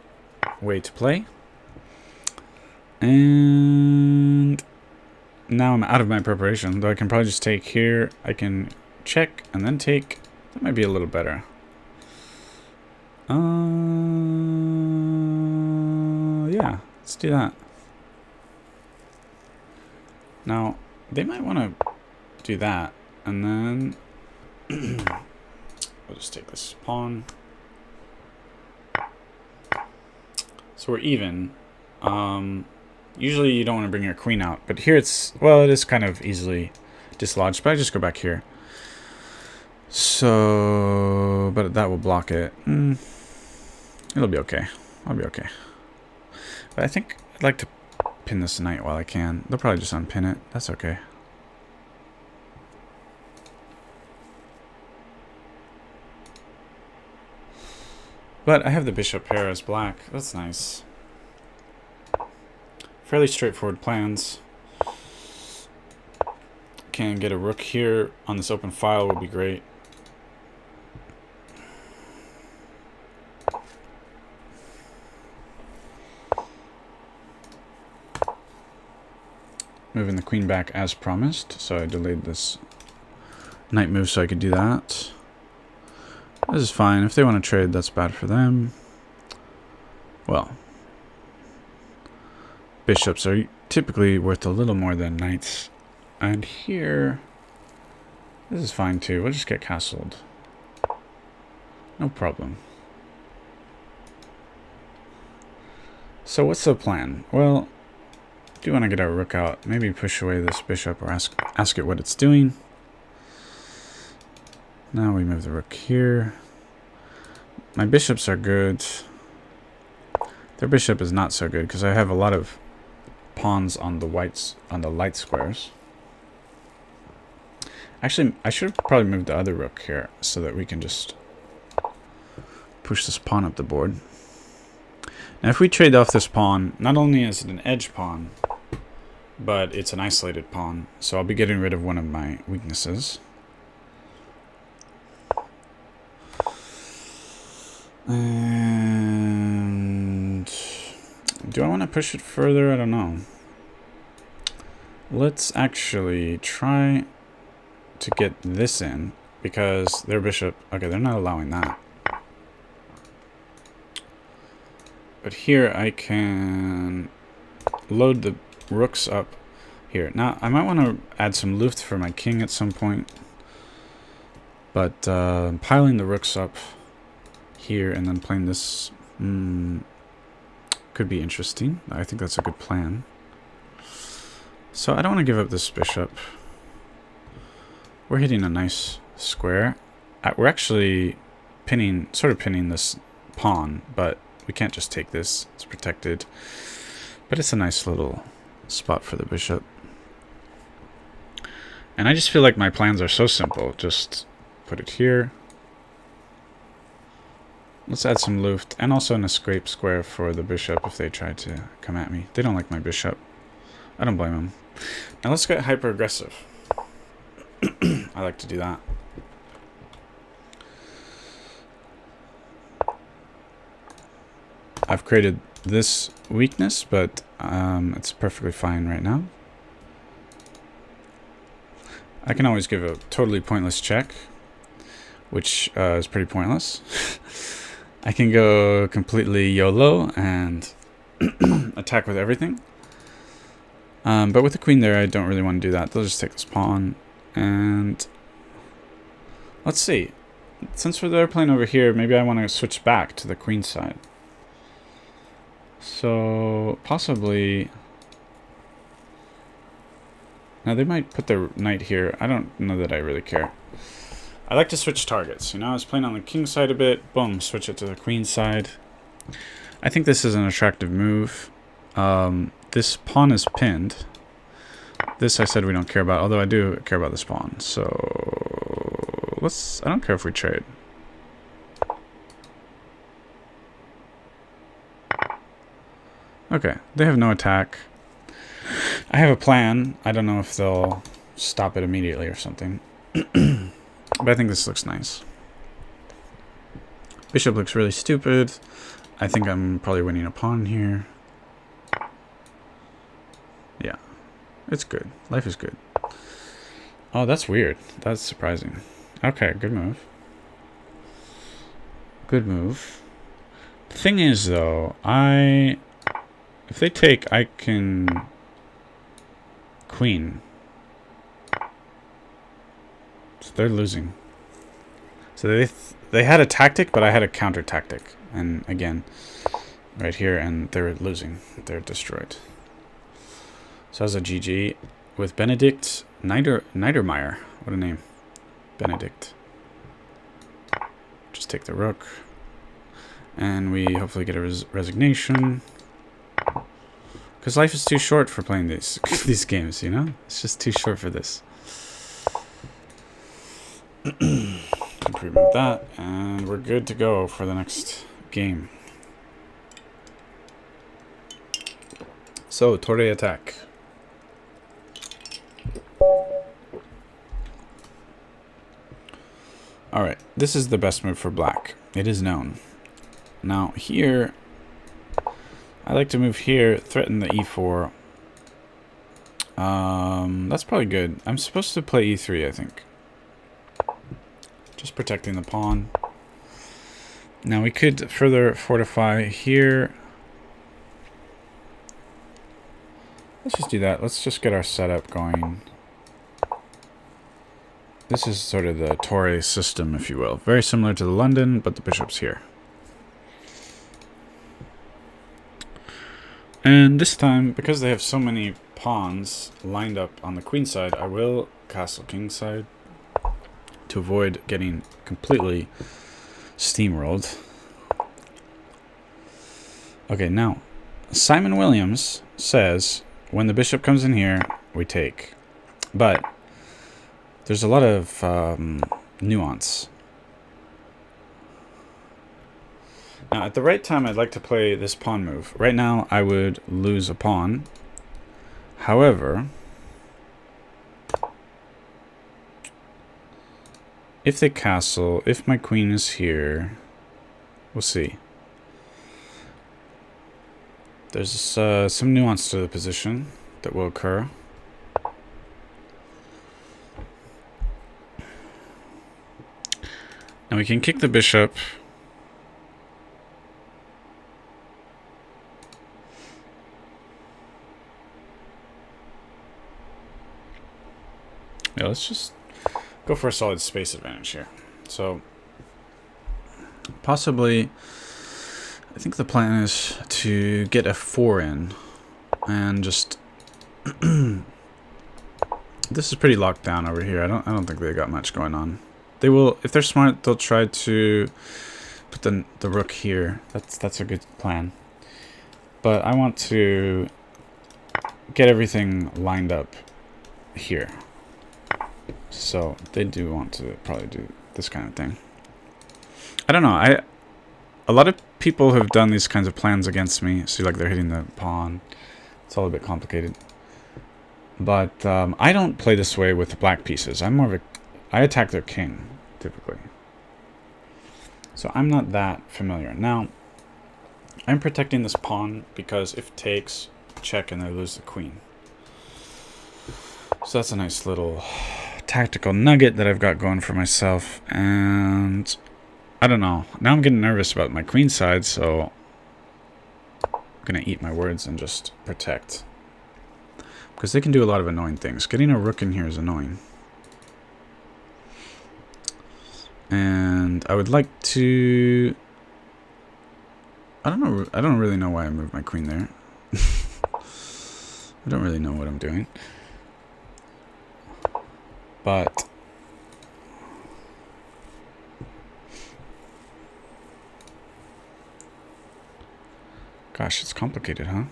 A: way to play. And now I'm out of my preparation, though I can probably just take here. I can check and then take. That might be a little better. Yeah, let's do that. Now, they might want to do that, and then we'll just take this pawn. So we're even. Usually you don't want to bring your queen out, but here it's, well, it is kind of easily dislodged, but I just go back here. So, but that will block it. It'll be okay. I'll be okay. But I think I'd like to pin this knight while I can. They'll probably just unpin it. That's okay. But I have the bishop pair as black. That's nice. Fairly straightforward plans. Can get a rook here on this open file would be great. Moving the queen back as promised, so I delayed this knight move so I could do that. This is fine. If they want to trade, that's bad for them. Well, bishops are typically worth a little more than knights. And here, this is fine too. We'll just get castled. No problem. So what's the plan? Well, do want to get our rook out. Maybe push away this bishop or ask it what it's doing. Now we move the rook here. My bishops are good. Their bishop is not so good because I have a lot of pawns on the light squares. Actually, I should probably move the other rook here so that we can just push this pawn up the board. Now if we trade off this pawn, not only is it an edge pawn, but it's an isolated pawn, so I'll be getting rid of one of my weaknesses. And do I want to push it further? I don't know. Let's actually try to get this in, because their bishop, okay, they're not allowing that. But here I can load the rooks up here. Now I might want to add some Luft for my king at some point, but piling the rooks up here and then playing this could be interesting. I think that's a good plan. So I don't want to give up this bishop. We're hitting a nice square. We're actually sort of pinning this pawn, but we can't just take this. It's protected. But it's a nice little spot for the bishop. And I just feel like my plans are so simple. Just put it here. Let's add some luft, and also in a scrape square for the bishop if they try to come at me. They don't like my bishop. I don't blame them. Now let's get hyper aggressive. I like to do that. I've created this weakness, but it's perfectly fine right now. I can always give a totally pointless check, which is pretty pointless. I can go completely YOLO and attack with everything. But with the queen there, I don't really want to do that. They'll just take this pawn. And let's see. Since they're playing over here, maybe I want to switch back to the queen side. So possibly... Now they might put their knight here. I don't know that I really care. I like to switch targets. You know, I was playing on the king side a bit. Boom, switch it to the queen side. I think this is an attractive move. This pawn is pinned. This I said we don't care about, although I do care about this pawn. So I don't care if we trade. Okay, they have no attack. I have a plan. I don't know if they'll stop it immediately or something. But I think this looks nice. Bishop looks really stupid. I think I'm probably winning a pawn here. Yeah, it's good. Life is good. Oh, that's weird. That's surprising. Okay, good move. Good move. The thing is, though, if they take, I can queen. So they're losing. So they had a tactic, but I had a counter tactic. And again, right here, and they're losing. They're destroyed. So that's a GG with Benedict Niedermeyer. What a name. Benedict. Just take the rook. And we hopefully get a resignation. Because life is too short for playing these games, you know? It's just too short for this. Remove that, and we're good to go for the next game. So, TORRE attack. Alright, this is the best move for black. It is known. Now, here, I like to move here, threaten the e4. That's probably good. I'm supposed to play e3, I think. Just protecting the pawn. Now we could further fortify here. Let's just do that. Let's just get our setup going. This is sort of the TORRE system, if you will. Very similar to the London, but the bishop's here. And this time, because they have so many pawns lined up on the queen side, I will castle king side to avoid getting completely steamrolled. Okay, now, Simon Williams says, when the bishop comes in here, we take. But there's a lot of nuance. Now, at the right time, I'd like to play this pawn move. Right now, I would lose a pawn. However, if they castle, if my queen is here, we'll see. There's some nuance to the position that will occur. Now we can kick the bishop. Yeah, let's just go for a solid space advantage here. So, possibly, I think the plan is to get f4 in, and just this is pretty locked down over here. I don't think they got much going on. they will, if they're smart, they'll try to put the rook here. That's a good plan. But I want to get everything lined up here. So they do want to probably do this kind of thing. I don't know. A lot of people have done these kinds of plans against me. See, like they're hitting the pawn. It's all a bit complicated. But I don't play this way with the black pieces. I'm more of a... I attack their king, typically. So I'm not that familiar. Now, I'm protecting this pawn because if takes, check, and they lose the queen. So that's a nice little tactical nugget that I've got going for myself. And I don't know. Now I'm getting nervous about my queen side, so I'm going to eat my words and just protect. Because they can do a lot of annoying things. Getting a rook in here is annoying. And I would like to... I don't really know why I moved my queen there. I don't really know what I'm doing. But... gosh, it's complicated, huh?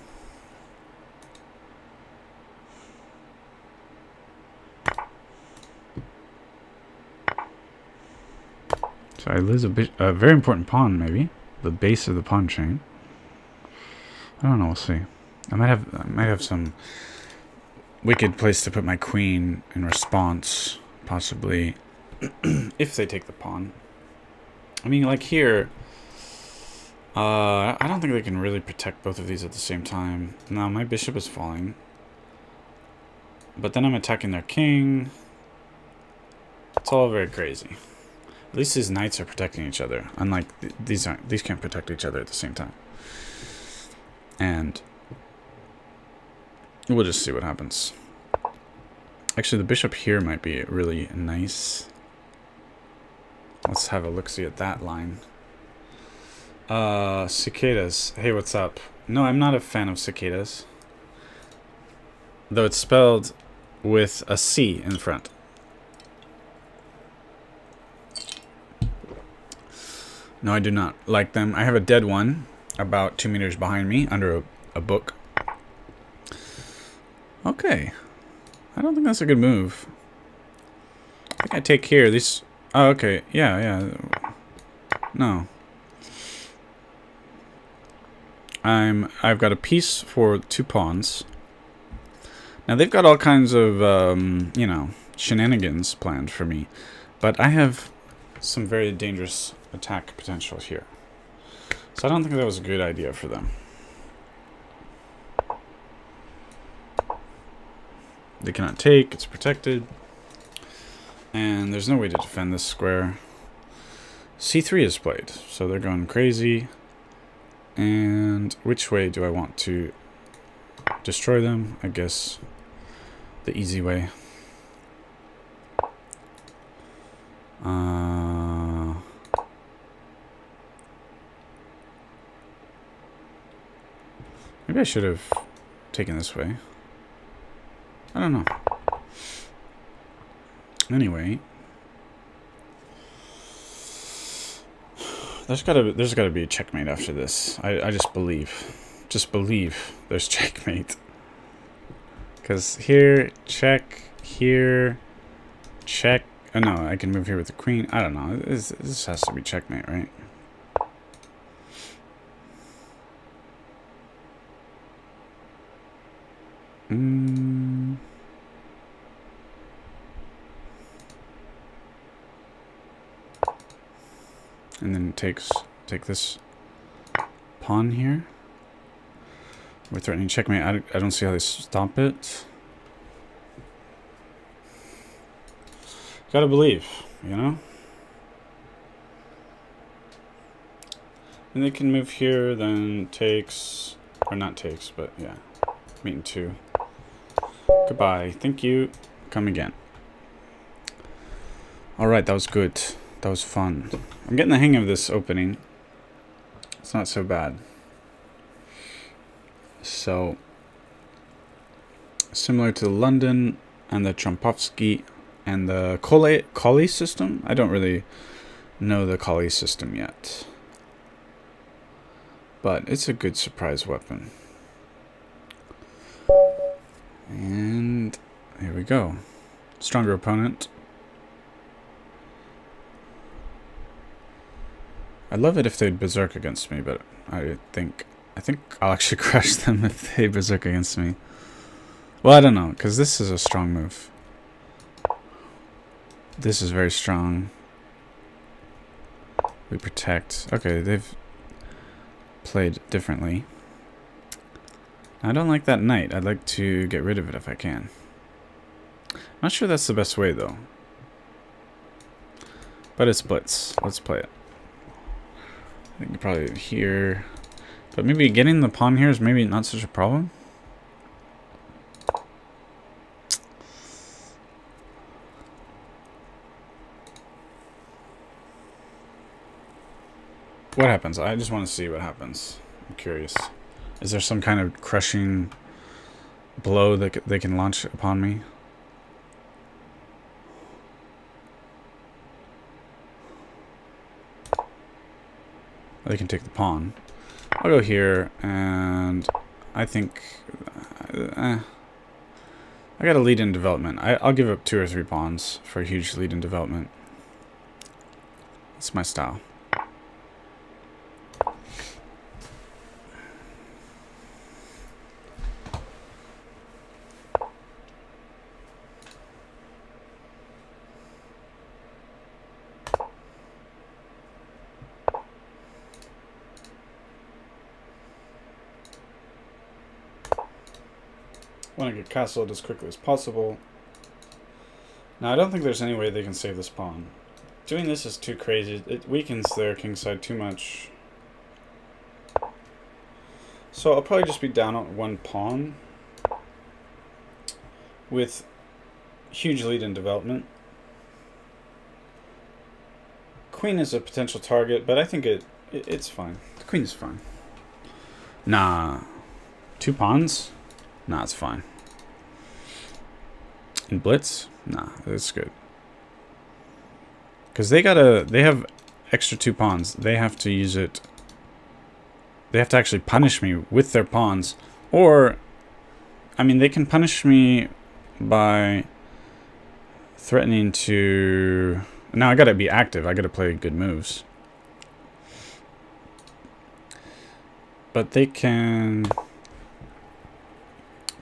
A: So I lose a very important pawn, maybe. The base of the pawn chain. I don't know, we'll see. I might have some wicked place to put my queen in response, possibly, if they take the pawn. I mean, like here, I don't think they can really protect both of these at the same time. No, my bishop is falling. But then I'm attacking their king. It's all very crazy. At least these knights are protecting each other. Unlike these can't protect each other at the same time. And we'll just see what happens. Actually, the bishop here might be really nice. Let's have a look-see at that line. Cicadas. Hey, what's up? No, I'm not a fan of cicadas. Though it's spelled with a C in front. No, I do not like them. I have a dead one about 2 meters behind me under a book. Okay. I don't think that's a good move. I think I take here. These... oh, okay. Yeah. No. I've got a piece for 2 pawns. Now, they've got all kinds of, you know, shenanigans planned for me. But I have some very dangerous attack potential here. So I don't think that was a good idea for them. They cannot take, it's protected. And there's no way to defend this square. C3 is played, so they're going crazy. And which way do I want to destroy them? I guess the easy way. Maybe I should have taken this way. I don't know. Anyway, there's gotta be a checkmate after this. I just believe there's checkmate. Because here, check, here, check. Oh no, I can move here with the queen. I don't know. This has to be checkmate, right? And then take this pawn here. We're threatening checkmate. I don't see how they stop it. Gotta believe, you know? And they can move here, then takes, or not takes, but yeah. Meeting 2. Goodbye. Thank you. Come again. Alright, that was good. That was fun. I'm getting the hang of this opening. It's not so bad. So, similar to London and the Trompovsky And the Collie system? I don't really know the Collie system yet. But it's a good surprise weapon. And here we go. Stronger opponent. I'd love it if they'd berserk against me, but I think I'll actually crush them if they berserk against me. Well, I don't know, because this is a strong move. This is very strong. We protect. Okay, they've played differently. I don't like that knight. I'd like to get rid of it if I can. I'm not sure that's the best way, though. But it's blitz. Let's play it. I think probably here. But maybe getting the pawn here is maybe not such a problem. What happens? I just want to see what happens. I'm curious. Is there some kind of crushing blow that they can launch upon me? They can take the pawn. I'll go here, and I think I got a lead in development. I'll give up 2 or 3 pawns for a huge lead in development. It's my style. I want to get castled as quickly as possible. Now, I don't think there's any way they can save this pawn. Doing this is too crazy. It weakens their kingside too much. So I'll probably just be down on 1 pawn with huge lead in development. Queen is a potential target, but I think it's fine. The queen is fine. Nah. 2 pawns? Nah, it's fine. In blitz? Nah, that's good. Because they have extra 2 pawns. They have to use it. They have to actually punish me with their pawns. Or, I mean, they can punish me by threatening to... Now I gotta be active. I gotta play good moves. But they can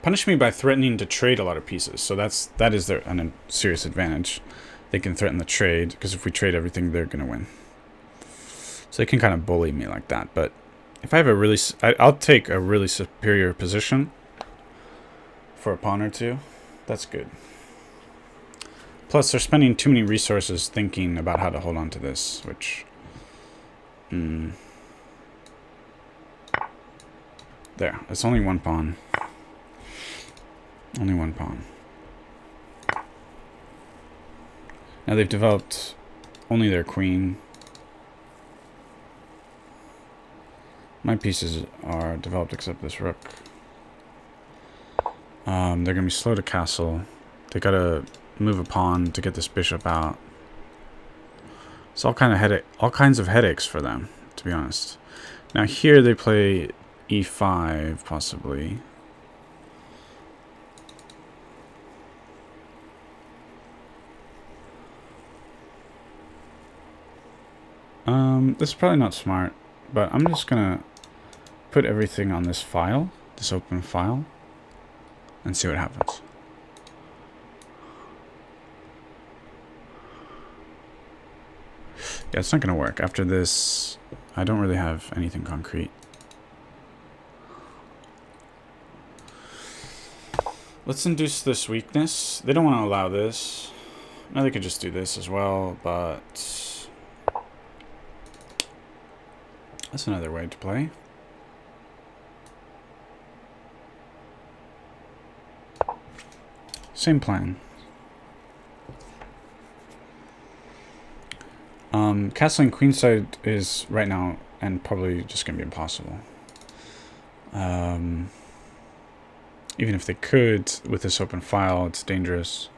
A: punish me by threatening to trade a lot of pieces. So that is a serious advantage. They can threaten the trade, because if we trade everything, they're going to win. So they can kind of bully me like that. But if I have a really... I'll take a really superior position for a pawn or 2. That's good. Plus, they're spending too many resources thinking about how to hold on to this, which... There. It's only 1 pawn. Only 1 pawn. Now they've developed only their queen. My pieces are developed except this rook. They're going to be slow to castle. They got to move a pawn to get this bishop out. It's all kinds of headaches for them, to be honest. Now here they play e5 possibly. This is probably not smart, but I'm just gonna put everything on this file, this open file, and see what happens. Yeah, it's not gonna work. After this, I don't really have anything concrete. Let's induce this weakness. They don't want to allow this. Now they could just do this as well, but... That's another way to play. Same plan. Castling queenside is right now and probably just going to be impossible. Even if they could, with this open file, it's dangerous.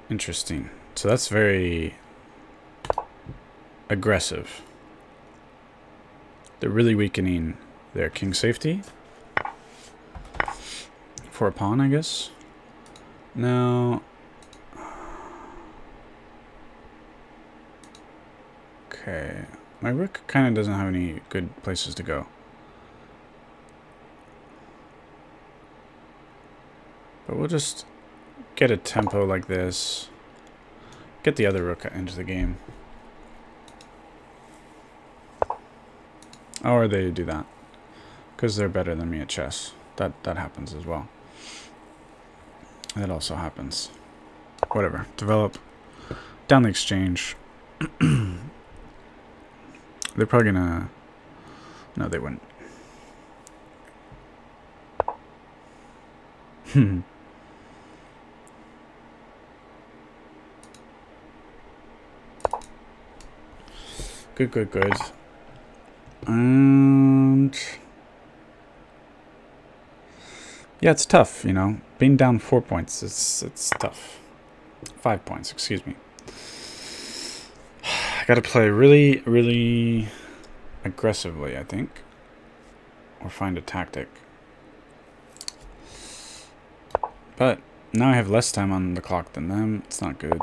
A: Interesting. So that's very aggressive. They're really weakening their king safety for a pawn, I guess. Now, okay, my rook kind of doesn't have any good places to go. But we'll just get a tempo like this. Get the other rook into the game. Or they do that. Because they're better than me at chess. That happens as well. That also happens. Whatever. Develop. Down the exchange. They're probably gonna... No, they wouldn't. Good, good, good. And... yeah, it's tough, you know. Being down 4 points, it's tough. 5 points, excuse me. I gotta play really, really aggressively, I think. Or find a tactic. But now I have less time on the clock than them. It's not good.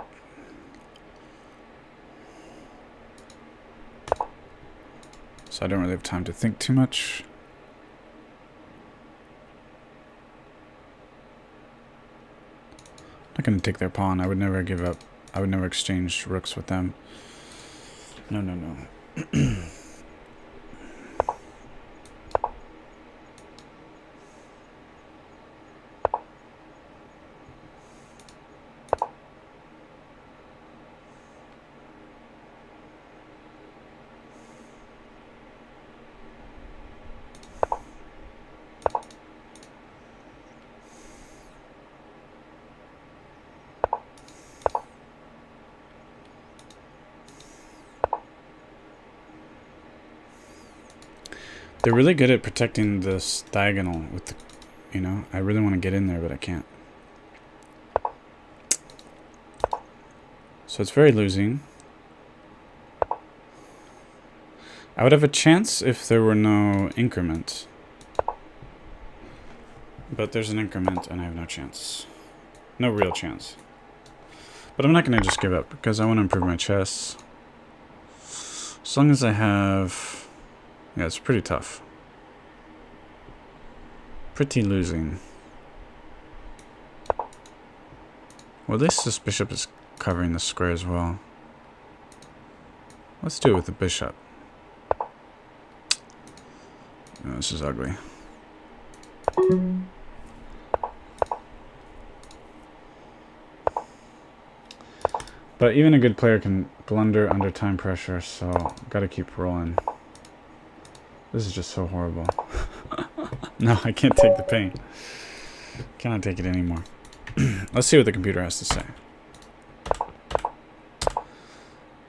A: So I don't really have time to think too much. I'm not going to take their pawn. I would never give up. I would never exchange rooks with them. No, no, no. They're really good at protecting this diagonal with the, you know, I really want to get in there, but I can't. So it's very losing. I would have a chance if there were no increment. But there's an increment and I have no chance. No real chance. But I'm not going to just give up because I want to improve my chess. As long as I have... yeah, it's pretty tough. Pretty losing. Well, at least this bishop is covering the square as well. Let's do it with the bishop. Oh, this is ugly. But even a good player can blunder under time pressure, so gotta keep rolling. This is just so horrible. No, I can't take the pain. Cannot take it anymore. Let's see what the computer has to say.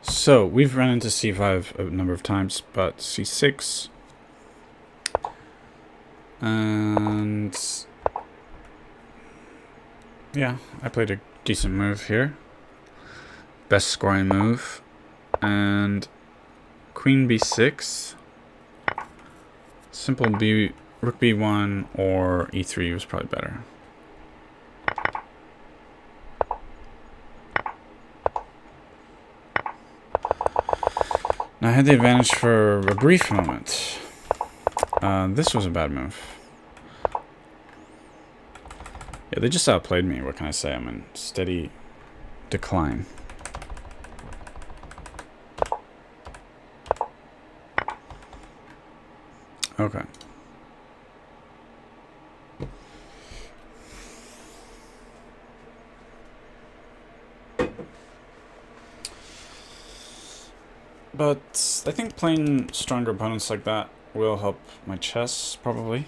A: So, we've run into c5 a number of times, but c6. And... yeah, I played a decent move here. Best scoring move. And... queen b6. Simple rook b1 or e3 was probably better. Now I had the advantage for a brief moment. This was a bad move. Yeah, they just outplayed me. What can I say? I'm in steady decline. Okay. But I think playing stronger opponents like that will help my chess, probably.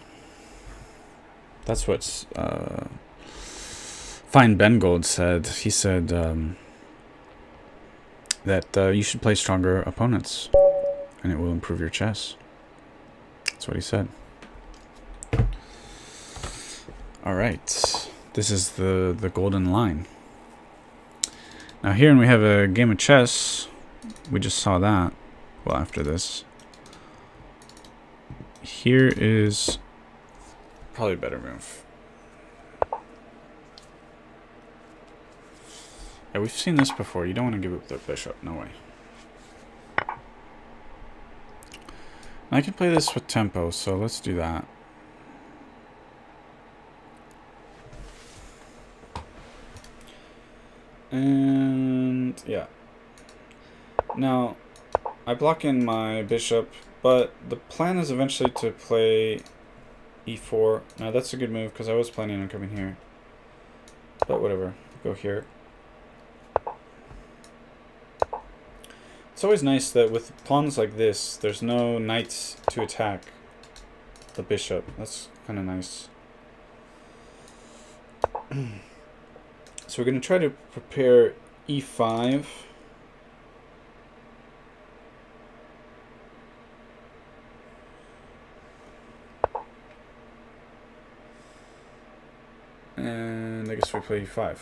A: That's what Fine Bengold said. He said that you should play stronger opponents, and it will improve your chess. That's what he said. All right, this is the golden line. Now here we have a game of chess. We just saw that. Well, after this. Here is probably a better move. Yeah, we've seen this before. You don't want to give up the bishop. No way. I can play this with tempo, so let's do that. And yeah. Now, I block in my bishop, but the plan is eventually to play e4. Now that's a good move because I was planning on coming here. But whatever, go here. It's always nice that with pawns like this, there's no knights to attack the bishop. That's kind of nice. So we're going to try to prepare e5. And I guess we play e5.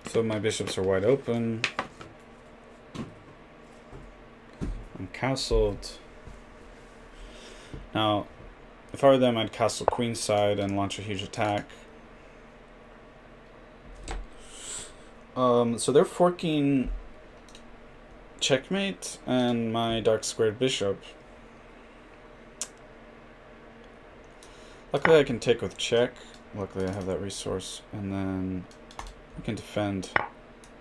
A: So my bishops are wide open. I'm castled. Now, if I were them, I'd castle queenside and launch a huge attack. So they're forking checkmate and my dark squared bishop. Luckily I can take with check. Luckily I have that resource. And then I can defend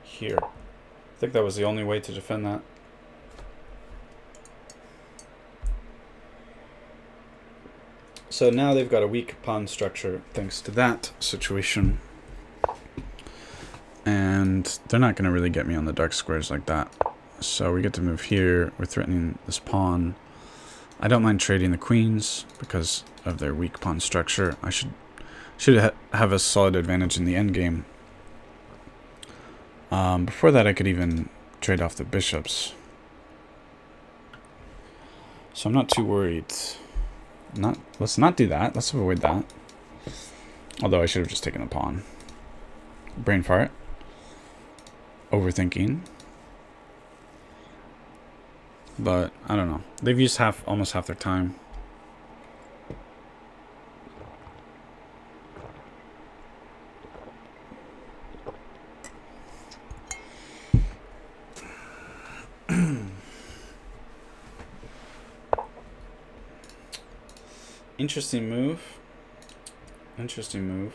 A: here. I think that was the only way to defend that. So now they've got a weak pawn structure thanks to that situation. And they're not going to really get me on the dark squares like that. So we get to move here. We're threatening this pawn. I don't mind trading the queens because of their weak pawn structure. I should have a solid advantage in the endgame. Before that, I could even trade off the bishops. So I'm not too worried. Let's not do that. Let's avoid that. Although I should have just taken the pawn. Brain fart. Overthinking. But I don't know. They've used almost half their time. Interesting move. Interesting move.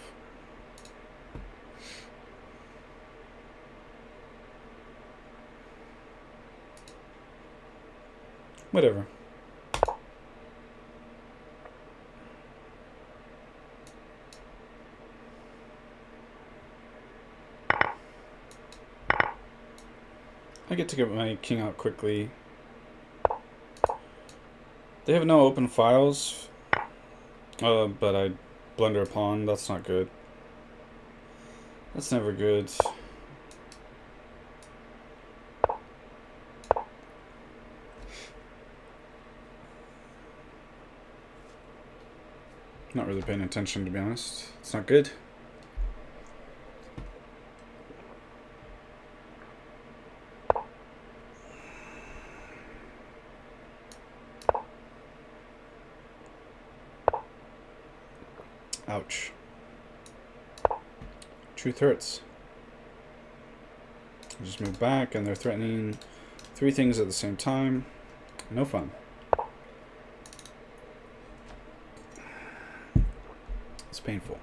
A: Whatever. I get to get my king out quickly. They have no open files. But I blunder a pawn. That's not good. That's never good. Not really paying attention, to be honest. It's not good. Ouch. Truth hurts. I just move back and they're threatening 3 things at the same time. No fun. It's painful.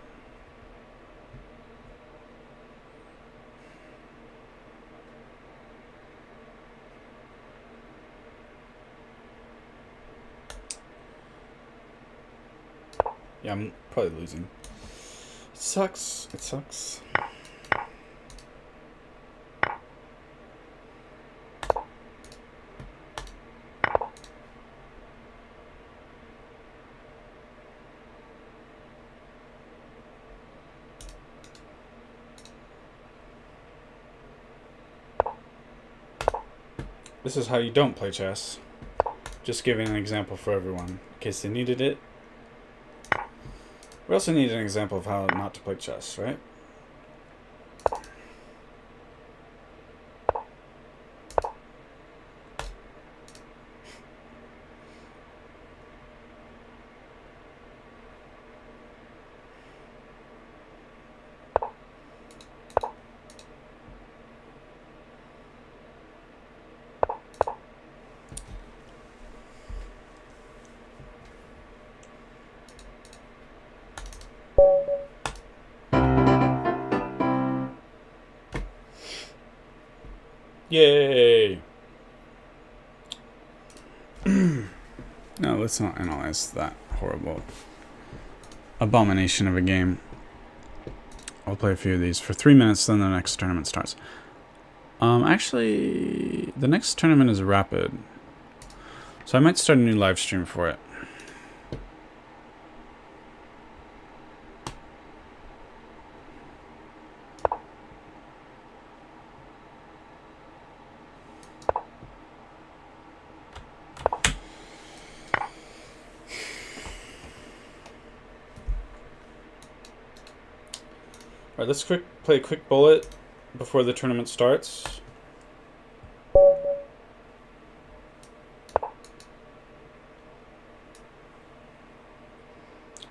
A: Yeah, I'm probably losing. It sucks. It sucks. this is how you don't play chess. Just giving an example for everyone, in case they needed it. We also need an example of how not to play chess, right? Yay! No, let's not analyze that horrible abomination of a game. I'll play a few of these for 3 minutes, then the next tournament starts. Actually, the next tournament is rapid, so I might start a new live stream for it. Alright, let's play a quick bullet before the tournament starts.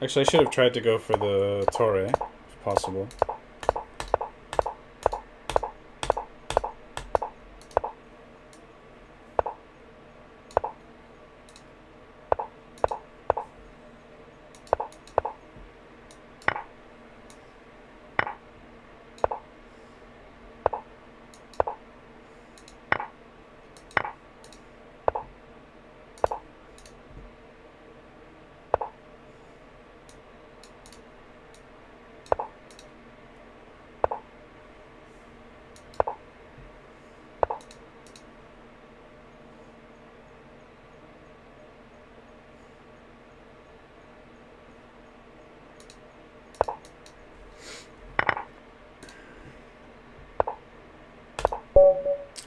A: Actually, I should have tried to go for the TORRE, if possible.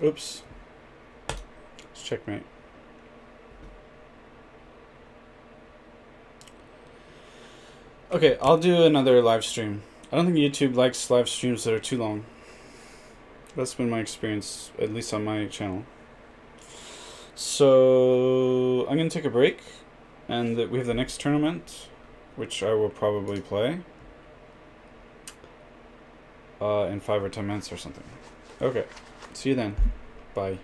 A: Oops. Let's checkmate. Okay, I'll do another live stream. I don't think YouTube likes live streams that are too long. That's been my experience, at least on my channel. So I'm going to take a break, and we have the next tournament, which I will probably play in 5 or 10 minutes or something. Okay. See you then. Bye.